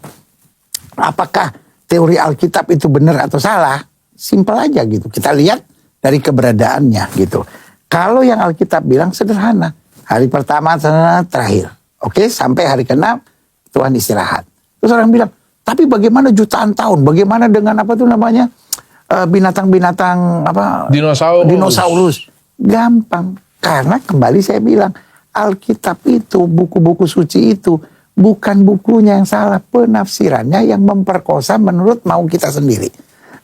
Apakah teori Alkitab itu benar atau salah? Simpel aja gitu. Kita lihat dari keberadaannya gitu. Kalau yang Alkitab bilang sederhana, Hari pertama terakhir. Oke, sampai hari ke-6 Tuhan istirahat. Terus orang bilang, tapi bagaimana jutaan tahun? Bagaimana dengan apa tuh namanya? Binatang-binatang apa? Dinosaurus. Gampang. Karena kembali saya bilang, Alkitab itu, buku-buku suci itu, bukan bukunya yang salah, penafsirannya yang memperkosa menurut mau kita sendiri.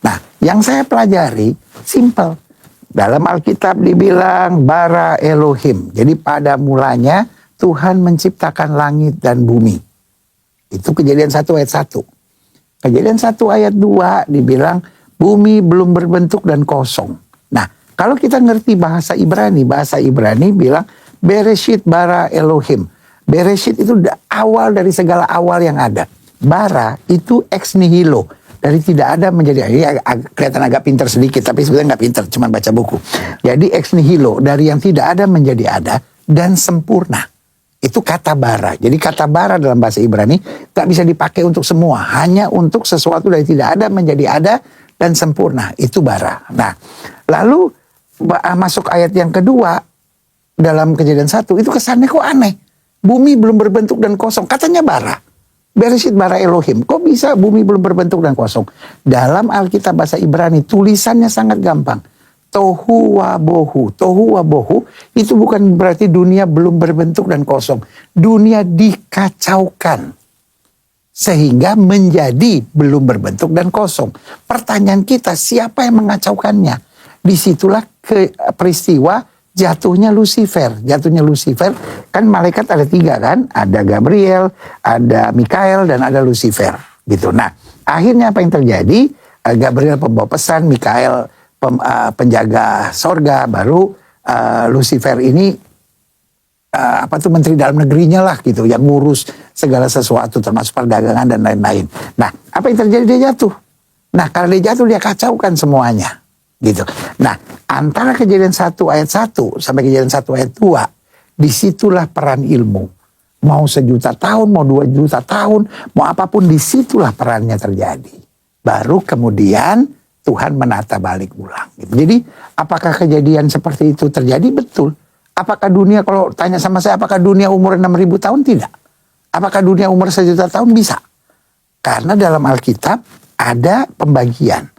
Nah, yang saya pelajari, simple. Dalam Alkitab dibilang, bara Elohim. Jadi pada mulanya, Tuhan menciptakan langit dan bumi. Itu Kejadian 1 ayat 1. Kejadian 1 ayat 2 dibilang bumi belum berbentuk dan kosong. Nah, kalau kita ngerti bahasa Ibrani bilang Bereshit bara Elohim. Bereshit itu awal dari segala awal yang ada. Bara itu ex nihilo. Dari tidak ada menjadi, ini kelihatan agak pintar sedikit, tapi sebenarnya nggak pintar, cuma baca buku. Jadi ex nihilo, dari yang tidak ada menjadi ada dan sempurna. Itu kata bara. Jadi kata bara dalam bahasa Ibrani tak bisa dipakai untuk semua. Hanya untuk sesuatu dari tidak ada menjadi ada dan sempurna. Itu bara. Nah, lalu masuk ayat yang kedua dalam Kejadian 1. Itu kesannya kok aneh. Bumi belum berbentuk dan kosong. Katanya bara. Bereshit bara Elohim. Kok bisa bumi belum berbentuk dan kosong? Dalam Alkitab bahasa Ibrani tulisannya sangat gampang. Tohu wabohu. Tohu wabohu itu bukan berarti dunia belum berbentuk dan kosong. Dunia dikacaukan. Sehingga menjadi belum berbentuk dan kosong. Pertanyaan kita, siapa yang mengacaukannya? Disitulah peristiwa jatuhnya Lucifer. Jatuhnya Lucifer, kan malaikat ada 3 kan? Ada Gabriel, ada Mikael, dan ada Lucifer. Gitu. Nah, akhirnya apa yang terjadi? Gabriel pembawa pesan, Mikael penjaga sorga, baru Lucifer ini menteri dalam negerinya lah gitu, yang ngurus segala sesuatu termasuk perdagangan dan lain-lain. Nah, apa yang terjadi? Dia jatuh. Nah, karena dia jatuh dia kacaukan semuanya gitu. Nah, antara Kejadian 1 ayat 1 sampai Kejadian 1 ayat 2, disitulah peran ilmu. Mau 1.000.000 tahun, mau 2 juta tahun, mau apapun, disitulah perannya terjadi. Baru kemudian Tuhan menata balik ulang. Jadi apakah kejadian seperti itu terjadi? Betul. Apakah dunia, kalau tanya sama saya, apakah dunia umur 6.000 tahun? Tidak. Apakah dunia umur 1.000.000 tahun? Bisa. Karena dalam Alkitab ada pembagian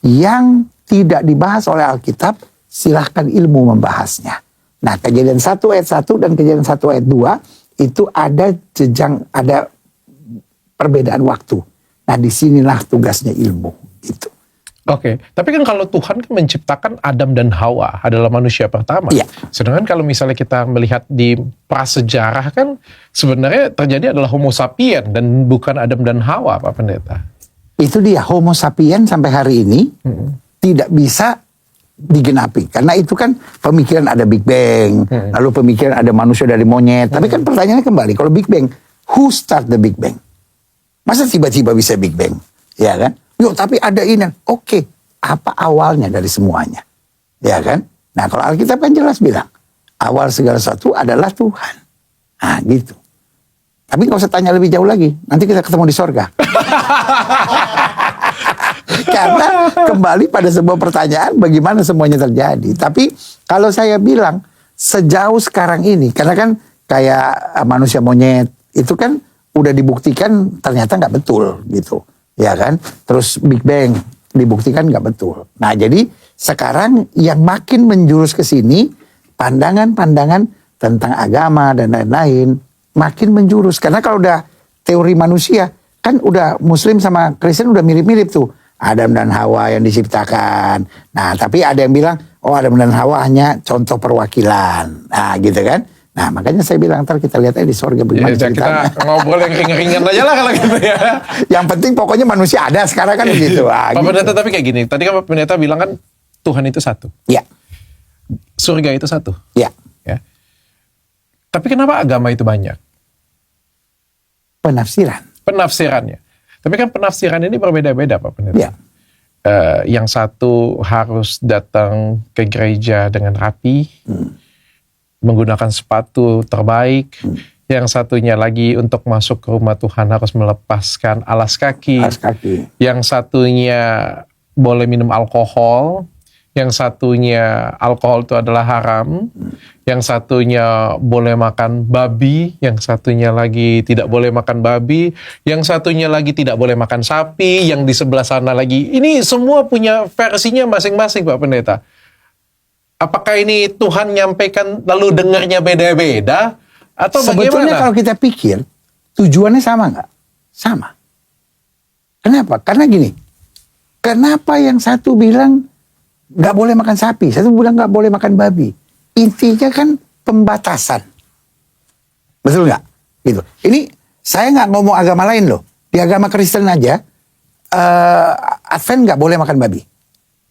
yang tidak dibahas oleh Alkitab, silahkan ilmu membahasnya. Nah, Kejadian 1 ayat 1 dan Kejadian 1 ayat 2 itu ada ada perbedaan waktu. Nah, disinilah tugasnya ilmu. Gitu. Oke, tapi kan kalau Tuhan kan menciptakan Adam dan Hawa adalah manusia pertama. Iya. Sedangkan kalau misalnya kita melihat di prasejarah kan sebenarnya terjadi adalah Homo sapien dan bukan Adam dan Hawa, Pak Pendeta. Itu dia, Homo sapien sampai hari ini tidak bisa digenapi. Karena itu kan pemikiran ada Big Bang, lalu pemikiran ada manusia dari monyet. Tapi kan pertanyaannya kembali, kalau Big Bang, who start the Big Bang? Masa tiba-tiba bisa Big Bang? Ya kan? Yuk, tapi ada ini. Oke, apa awalnya dari semuanya? Ya kan? Nah, kalau Alkitab kan jelas bilang, awal segala sesuatu adalah Tuhan. Nah, gitu. Tapi nggak usah tanya lebih jauh lagi. Nanti kita ketemu di sorga. Karena kembali pada sebuah pertanyaan, bagaimana semuanya terjadi. Tapi kalau saya bilang, sejauh sekarang ini, karena kan kayak manusia monyet, itu kan udah dibuktikan ternyata nggak betul gitu. Ya kan, terus Big Bang dibuktikan nggak betul. Nah, jadi sekarang yang makin menjurus ke sini, pandangan-pandangan tentang agama dan lain-lain makin menjurus. Karena kalau udah teori manusia, kan udah Muslim sama Kristen udah mirip-mirip tuh. Adam dan Hawa yang diciptakan. Nah, tapi ada yang bilang, oh Adam dan Hawa hanya contoh perwakilan. Nah, gitu kan. Nah, makanya saya bilang, ntar kita lihat aja di sorga bagaimana ceritanya. Kita ngobrol yang ringan-ringan aja lah kalau gitu ya. Yang penting pokoknya manusia ada sekarang kan begitu. Pak Pendeta, tapi kayak gini, tadi kan Pak Pendeta bilang kan Tuhan itu satu. Iya. Surga itu satu. Iya. Ya. Tapi kenapa agama itu banyak? Penafsirannya. Tapi kan penafsiran ini berbeda-beda Pak Pendeta. Iya. Yang satu harus datang ke gereja dengan rapi, menggunakan sepatu terbaik. Yang satunya lagi untuk masuk ke rumah Tuhan harus melepaskan alas kaki. Alas kaki. Yang satunya boleh minum alkohol. yang satunya alkohol itu adalah haram, yang satunya boleh makan babi, yang satunya lagi tidak boleh makan babi, yang satunya lagi tidak boleh makan sapi, yang di sebelah sana lagi. Ini semua punya versinya masing-masing, Pak Pendeta. Apakah ini Tuhan nyampaikan lalu dengarnya beda-beda? Atau sebetulnya bagaimana? kalau kita pikir, tujuannya sama nggak? Sama. Kenapa? Karena gini, kenapa yang satu bilang nggak boleh makan sapi, satu bilang nggak boleh makan babi? Intinya kan pembatasan. Betul nggak? Gitu. Ini saya nggak ngomong agama lain loh. Di agama Kristen aja, Advent nggak boleh makan babi.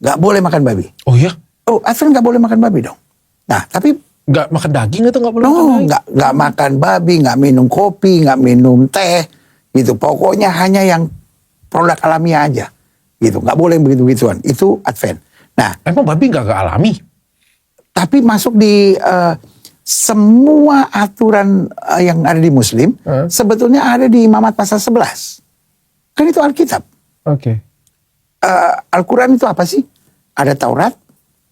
Nggak boleh makan babi. Oh ya? Oh, Advent nggak boleh makan babi dong. Nah, tapi Nggak makan daging itu nggak boleh makan daging? nggak makan babi, nggak minum kopi, nggak minum teh, gitu. Pokoknya hanya yang produk alamiah aja, gitu. Nggak boleh begitu-begituan. Itu Advent. Nah, Emang babi nggak alami? tapi masuk di semua aturan yang ada di Muslim, sebetulnya ada di Imamat pasal 11. Kan itu Alkitab. Oke. Al-Quran itu apa sih? Ada Taurat,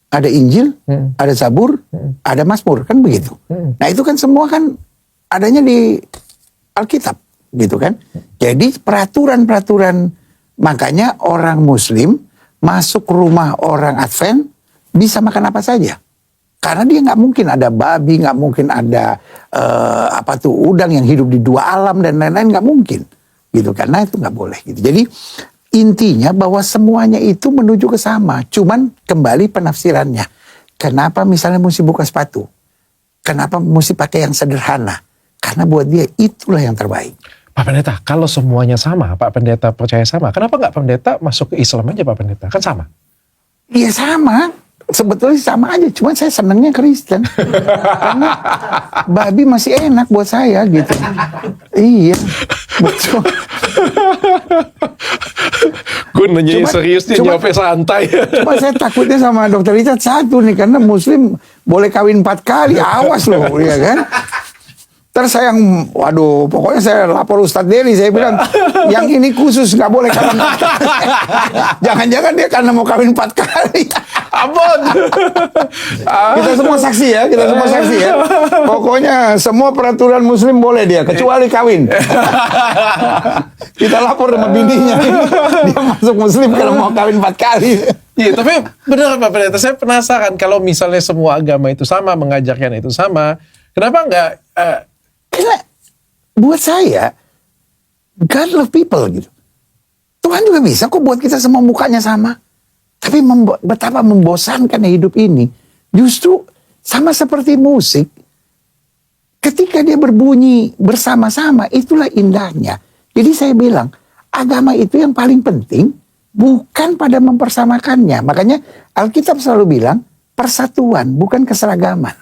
ada Injil, ada Zabur, ada Mazmur, kan begitu. Nah itu kan semua kan adanya di Alkitab, gitu kan. Jadi peraturan-peraturan, makanya orang Muslim masuk rumah orang Advent bisa makan apa saja. Karena dia nggak mungkin ada babi, nggak mungkin ada udang yang hidup di dua alam dan lain-lain, nggak mungkin, gitu. Karena itu nggak boleh, gitu. Jadi intinya bahwa semuanya itu menuju ke sama, cuman kembali penafsirannya. Kenapa misalnya mesti buka sepatu? Kenapa mesti pakai yang sederhana? Karena buat dia itulah yang terbaik. Pak Pendeta, kalau semuanya sama, Pak Pendeta percaya sama, kenapa nggak Pendeta masuk ke Islam aja Pak Pendeta? Kan sama. Iya sama. Sebetulnya sama aja, cuman saya senengnya Kristen. Karena babi masih enak buat saya gitu. Iya, betul. Gue nanya serius, dia jawabnya santai. Cuma saya takutnya sama Dokter Richard satu nih, karena Muslim boleh kawin 4 kali, awas loh, ya kan? Terus saya waduh, pokoknya saya lapor Ustadz Deli, saya bilang, yang ini khusus, nggak boleh kawin 4 kali. Jangan-jangan dia karena mau kawin 4 kali. Ampun. Kita semua saksi ya, kita semua saksi ya. Pokoknya semua peraturan Muslim boleh dia, kecuali kawin. Kita lapor sama bininya, dia masuk Muslim kalau mau kawin 4 kali. Iya, tapi benar Pak Pendeta, saya penasaran kalau misalnya semua agama itu sama, mengajarkan itu sama, kenapa nggak... Karena buat saya, God love people gitu. Tuhan juga bisa kok buat kita semua mukanya sama. Tapi betapa membosankan hidup ini. Justru sama seperti musik. Ketika dia berbunyi bersama-sama, itulah indahnya. Jadi saya bilang, agama itu yang paling penting bukan pada mempersamakannya. Makanya Alkitab selalu bilang, persatuan bukan keseragaman.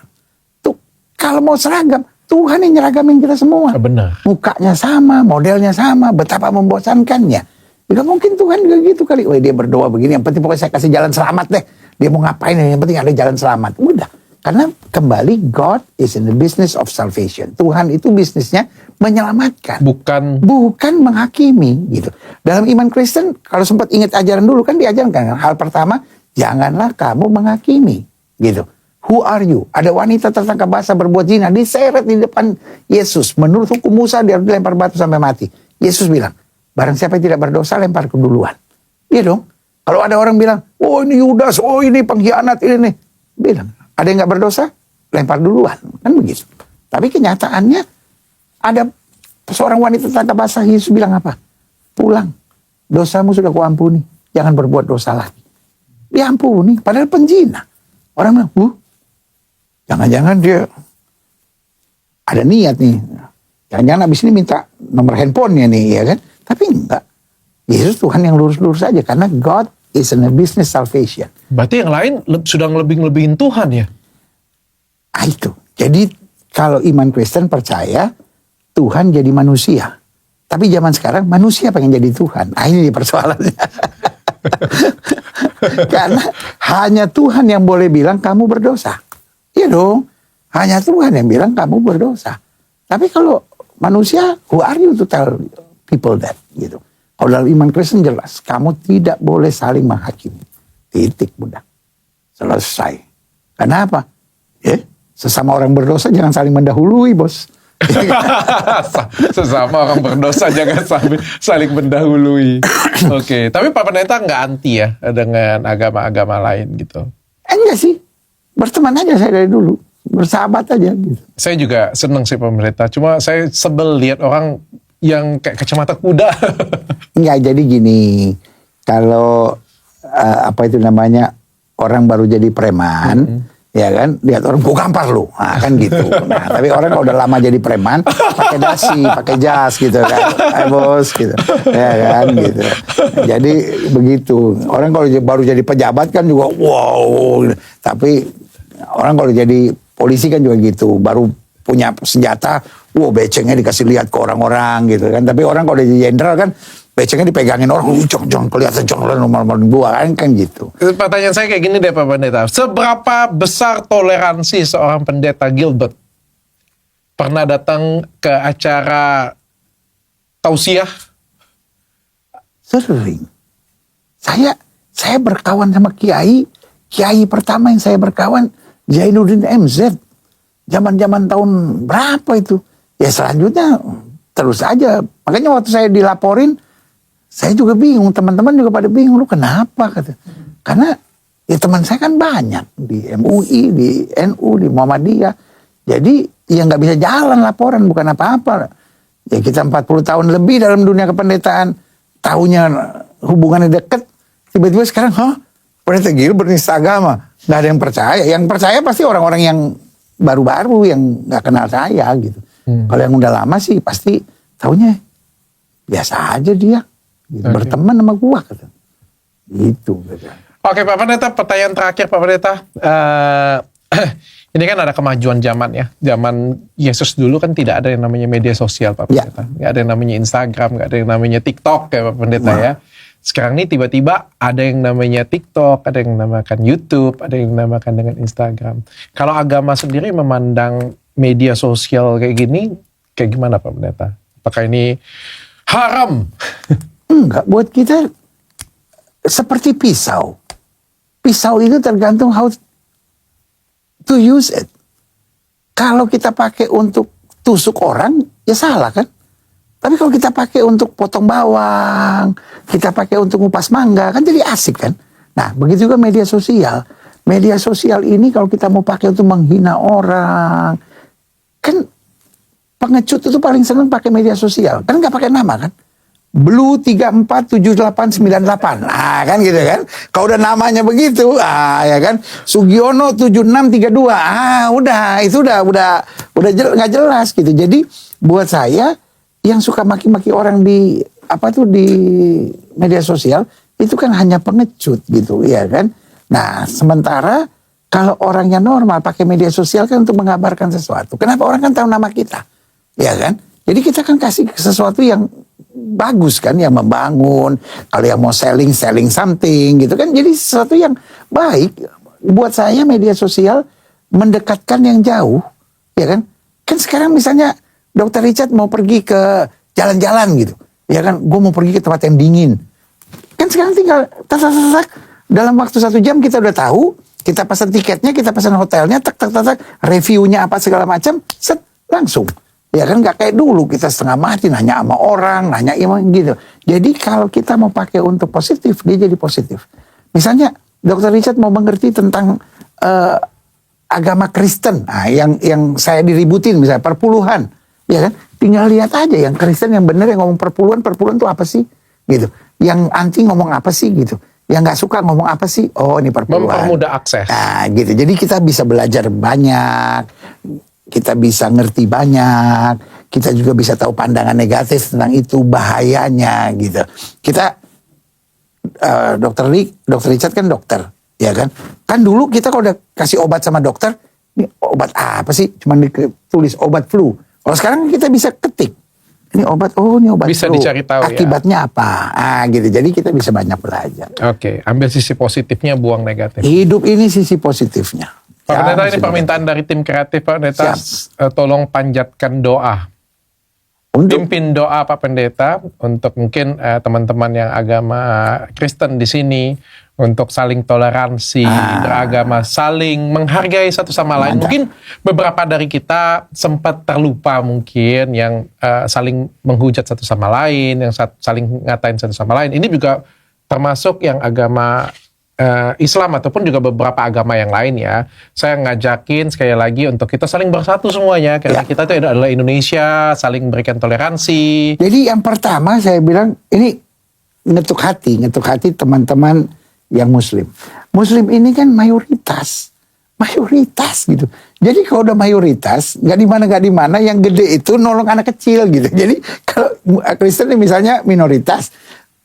Tuh, kalau mau seragam, Tuhan yang nyeragamin kita semua. Benar. Mukanya sama, modelnya sama, betapa membosankannya. Tidak mungkin Tuhan juga gitu kali. Wah, dia berdoa begini, yang penting pokoknya saya kasih jalan selamat deh. Dia mau ngapain, yang penting ada jalan selamat. Udah. Karena kembali, God is in the business of salvation. Tuhan itu bisnisnya menyelamatkan. Bukan menghakimi gitu. Dalam iman Kristen, kalau sempat ingat ajaran dulu, kan diajarkan. Hal pertama, janganlah kamu menghakimi. Gitu. Who are you? Ada wanita tertangkap basah berbuat zina, diseret di depan Yesus. Menurut hukum Musa, dia dilempar batu sampai mati. Yesus bilang, barang siapa yang tidak berdosa, lempar ke duluan. Iya dong. Kalau ada orang bilang, oh ini Yudas, oh ini pengkhianat, ini nih. Bilang, ada yang nggak berdosa, lempar duluan. Kan begitu. Tapi kenyataannya, ada seorang wanita tertangkap basah, Yesus bilang apa? Pulang, dosamu sudah kuampuni. Jangan berbuat dosa lagi. Diampuni, padahal penzina. Orang bilang, jangan-jangan dia ada niat nih. Jangan-jangan abis ini minta nomor handphonenya nih, ya kan? Tapi enggak. Yesus Tuhan yang lurus-lurus saja. Karena God is in a business salvation. Berarti yang lain sudah ngelebih-ngelebihin Tuhan ya? Itu. Jadi kalau iman Kristen percaya Tuhan jadi manusia. Tapi zaman sekarang manusia pengen jadi Tuhan. Ini persoalannya. Karena hanya Tuhan yang boleh bilang kamu berdosa. Iya dong. Hanya Tuhan yang bilang kamu berdosa. Tapi kalau manusia, who are you to tell people that? Gitu. Kalau dalam iman Kristen jelas, kamu tidak boleh saling menghakimi. Titik, budak. Selesai. Kenapa? Sesama orang berdosa jangan saling mendahului, bos. Sesama orang berdosa jangan saling mendahului. Oke, tapi Pak Pendeta nggak anti ya dengan agama-agama lain gitu? Enggak sih, berteman aja saya dari dulu, bersahabat aja gitu. Saya juga seneng sih Pak Pendeta, cuma saya sebel lihat orang yang kayak kacamata kuda. Enggak, jadi gini, kalau apa itu namanya, orang baru jadi preman, ya kan, lihat orang, gue gampar lu, nah, kan gitu. Nah, tapi orang kalau udah lama jadi preman, pakai dasi, pakai jas gitu kan, bos gitu, ya kan gitu. Jadi begitu. Orang kalau baru jadi pejabat kan juga wow, tapi orang kalau jadi polisi kan juga gitu, baru punya senjata, wow becengnya dikasih lihat ke orang-orang gitu kan. Tapi orang kalau udah jadi jenderal kan, becengnya dipegangin orang, jangan kelihatan nomor gua kan gitu. Pertanyaan saya kayak gini deh Pak Pendeta, seberapa besar toleransi seorang pendeta Gilbert pernah datang ke acara tausiah? Sering. Saya berkawan sama kiai pertama yang saya berkawan Zainuddin MZ. Zaman-zaman tahun berapa itu? Ya selanjutnya terus aja. Makanya waktu saya dilaporin, saya juga bingung, teman-teman juga pada bingung, lu kenapa? Kata. Karena ya teman saya kan banyak di MUI, di NU, di Muhammadiyah. Jadi ya nggak bisa jalan laporan, bukan apa-apa. Ya kita 40 tahun lebih dalam dunia kependetaan, tahunya hubungannya deket, tiba-tiba sekarang, pendeta Gilbert nista agama, nggak ada yang percaya. Yang percaya pasti orang-orang yang baru-baru yang nggak kenal saya gitu. Kalau yang udah lama sih pasti tahunya biasa aja dia. Gitu. Okay. Berteman sama gua kata. Gitu. Oke Pak Pendeta, pertanyaan terakhir Pak Pendeta. Ini kan ada kemajuan zaman ya. Zaman Yesus dulu kan tidak ada yang namanya media sosial Pak Pendeta. Nggak ada yang namanya Instagram, nggak ada yang namanya TikTok ya Pak Pendeta ya. Sekarang ini tiba-tiba ada yang namanya TikTok, ada yang namakan YouTube, ada yang namakan dengan Instagram. Kalau agama sendiri memandang media sosial kayak gini, kayak gimana Pak Pendeta? Apakah ini haram? Enggak, buat kita seperti pisau. Pisau itu tergantung how to use it. Kalau kita pakai untuk tusuk orang, ya salah kan? Tapi kalau kita pakai untuk potong bawang, kita pakai untuk ngupas mangga, kan jadi asik kan? Nah, begitu juga media sosial. Media sosial ini kalau kita mau pakai untuk menghina orang, kan pengecut itu paling senang pakai media sosial. Kan nggak pakai nama kan? Blue 347898. Nah, kan gitu kan. Kalau udah namanya begitu, ya kan. Sugiono 7632. Udah, itu udah nggak jelas gitu. Jadi buat saya yang suka maki-maki orang di di media sosial itu kan hanya pengecut gitu, ya kan. Nah, sementara kalau orangnya normal pakai media sosial kan untuk mengabarkan sesuatu. Kenapa orang kan tahu nama kita, ya kan? Jadi kita kan kasih sesuatu yang bagus kan, yang membangun. Kalau yang mau selling something gitu kan, jadi sesuatu yang baik. Buat saya media sosial mendekatkan yang jauh, ya kan? Kan sekarang misalnya Dr. Richard mau pergi ke jalan-jalan gitu, ya kan? Gue mau pergi ke tempat yang dingin. Kan sekarang tinggal dalam waktu 1 jam kita udah tahu, kita pesan tiketnya, kita pesan hotelnya, reviewnya apa segala macam, langsung. Ya kan nggak kayak dulu kita setengah mati nanya sama orang, nanya gitu. Jadi kalau kita mau pakai untuk positif, dia jadi positif. Misalnya Dr. Richard mau mengerti tentang agama Kristen, yang saya diributin misalnya perpuluhan, ya kan? Tinggal lihat aja yang Kristen yang benar yang ngomong perpuluhan itu apa sih? Gitu. Yang anti ngomong apa sih gitu? Yang nggak suka ngomong apa sih? Oh, ini perpuluhan. Mempermudah akses. Nah, gitu. Jadi kita bisa belajar banyak. Kita bisa ngerti banyak, kita juga bisa tahu pandangan negatif tentang itu, bahayanya gitu. Kita, Dr. Richard kan dokter, ya kan? Kan dulu kita kalau udah kasih obat sama dokter, ini obat apa sih? Cuman ditulis obat flu. Kalau sekarang kita bisa ketik, ini obat bisa flu. dicari tahu akibatnya apa? Gitu. Jadi kita bisa banyak belajar. Oke, ambil sisi positifnya, buang negatif. Hidup ini sisi positifnya. Pak Pendeta, ini permintaan dari tim kreatif Pak Pendeta, tolong panjatkan doa pimpin doa Pak Pendeta untuk mungkin teman-teman yang agama Kristen di sini untuk saling toleransi beragama, saling menghargai satu sama lain. Mungkin beberapa dari kita sempat terlupa mungkin yang saling menghujat satu sama lain, yang saling ngatain satu sama lain. Ini juga termasuk yang agama Islam ataupun juga beberapa agama yang lain ya. Saya ngajakin sekali lagi untuk kita saling bersatu semuanya karena kita itu adalah Indonesia, saling memberikan toleransi. Jadi yang pertama saya bilang ini ngetuk hati teman-teman yang Muslim. Muslim ini kan mayoritas gitu. Jadi kalau udah mayoritas, nggak di mana yang gede itu nolong anak kecil gitu. Jadi kalau Kristen ini misalnya minoritas,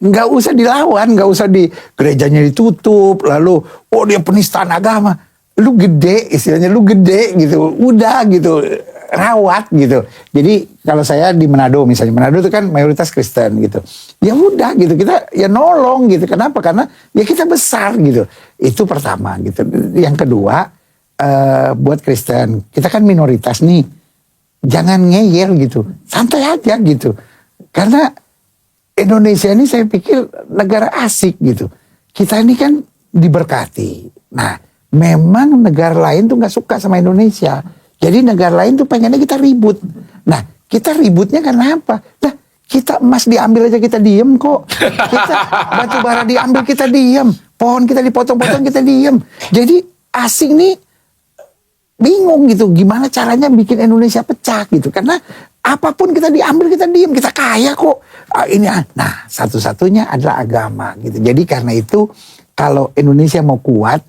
nggak usah dilawan, nggak usah di gerejanya ditutup, lalu dia penistaan agama. Lu gede, istilahnya lu gede gitu, udah gitu, rawat gitu. Jadi kalau saya di Manado misalnya, Manado itu kan mayoritas Kristen gitu. Ya udah gitu, kita ya nolong gitu. Kenapa? Karena ya kita besar gitu. Itu pertama gitu. Yang kedua, buat Kristen, kita kan minoritas nih, jangan ngeyel gitu, santai aja gitu. Karena Indonesia ini saya pikir negara asik gitu. Kita ini kan diberkati. Nah, memang negara lain tuh nggak suka sama Indonesia. Jadi negara lain tuh pengennya kita ribut. Nah, kita ributnya karena apa? Nah, kita emas diambil aja kita diem kok. Kita batu bara diambil kita diem. Pohon kita dipotong-potong kita diem. Jadi asing nih bingung gitu. Gimana caranya bikin Indonesia pecah gitu. Karena apapun kita diambil kita diem. Kita kaya kok. Nah, satu-satunya adalah agama gitu. Jadi karena itu kalau Indonesia mau kuat,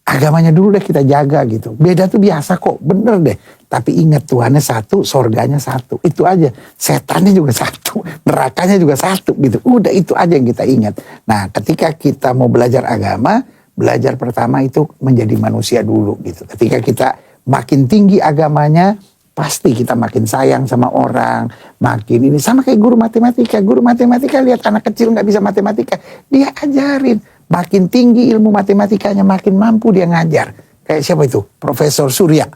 agamanya dulu deh kita jaga gitu. Beda tuh biasa kok, bener deh. Tapi ingat Tuhannya satu, sorganya satu. Itu aja. Setannya juga satu, nerakanya juga satu gitu. Udah itu aja yang kita ingat. Nah, ketika kita mau belajar agama, belajar pertama itu menjadi manusia dulu gitu. Ketika kita makin tinggi agamanya, pasti kita makin sayang sama orang, makin ini. Sama kayak guru matematika. Guru matematika lihat anak kecil nggak bisa matematika, dia ajarin. Makin tinggi ilmu matematikanya, makin mampu dia ngajar. Kayak siapa itu? Profesor Surya.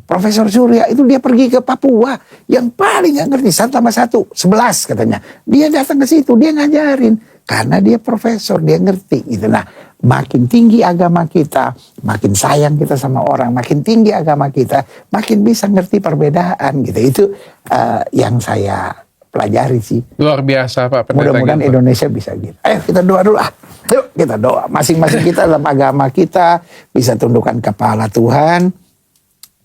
Profesor Surya itu dia pergi ke Papua, yang paling nggak ngerti 1+1=11 katanya. Dia datang ke situ, dia ngajarin. Karena dia profesor, dia ngerti gitu. Nah, makin tinggi agama kita, makin sayang kita sama orang, makin tinggi agama kita, makin bisa ngerti perbedaan gitu. Itu yang saya pelajari sih. Luar biasa Pak Pendeta. Mudah-mudahan Indonesia bisa gitu. Ayo kita doa dulu. Yuk kita doa. Masing-masing kita dalam agama kita bisa tundukkan kepala Tuhan.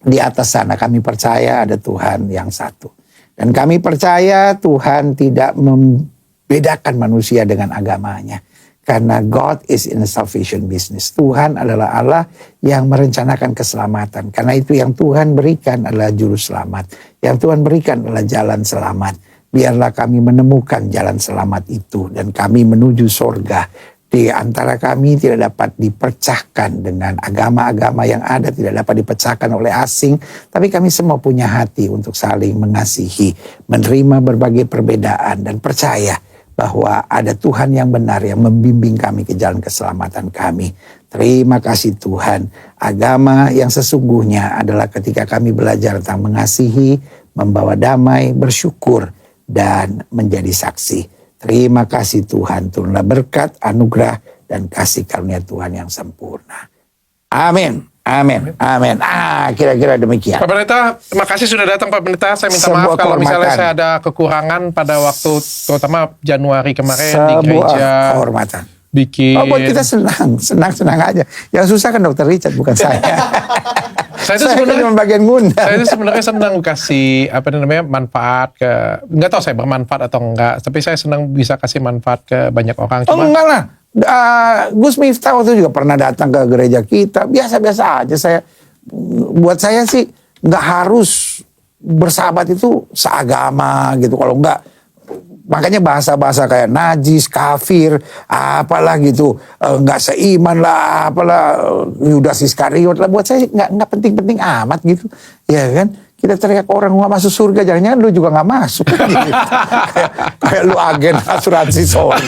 Di atas sana kami percaya ada Tuhan yang satu. Dan kami percaya Tuhan tidak membedakan manusia dengan agamanya. Karena God is in a salvation business. Tuhan adalah Allah yang merencanakan keselamatan. Karena itu yang Tuhan berikan adalah juru selamat. Yang Tuhan berikan adalah jalan selamat. Biarlah kami menemukan jalan selamat itu. Dan kami menuju sorga. Di antara kami tidak dapat dipecahkan dengan agama-agama yang ada. Tidak dapat dipecahkan oleh asing. Tapi kami semua punya hati untuk saling mengasihi. Menerima berbagai perbedaan dan percaya bahwa ada Tuhan yang benar yang membimbing kami ke jalan keselamatan kami. Terima kasih Tuhan. Agama yang sesungguhnya adalah ketika kami belajar tentang mengasihi, membawa damai, bersyukur, dan menjadi saksi. Terima kasih Tuhan. Turunlah berkat, anugerah, dan kasih karunia Tuhan yang sempurna. Amin. Amin, amin. Kira-kira demikian. Pak Pendeta, terima kasih sudah datang Pak Pendeta. Saya minta maaf kalau misalnya saya ada kekurangan pada waktu terutama Januari kemarin di gereja. Kehormatan. Bikin. Buat kita senang aja. Yang susah kan Dr. Richard, bukan saya. Saya itu sebenarnya cuma bagian ngundang. Saya itu sebenarnya senang kasih manfaat ke, nggak tahu saya bermanfaat atau enggak, tapi saya senang bisa kasih manfaat ke banyak orang. Enggak lah. Gus Miftah waktu juga pernah datang ke gereja kita, biasa-biasa aja. Buat saya sih nggak harus bersahabat itu seagama gitu. Kalau nggak, makanya bahasa-bahasa kayak najis, kafir, apalah gitu, nggak seiman lah, apalah Yudas Iskariot lah. Buat saya nggak penting-penting amat gitu, ya kan? Kita teriak orang nggak masuk surga, jangan-jangan lu juga nggak masuk. Gitu. kayak lu agen asuransi soal.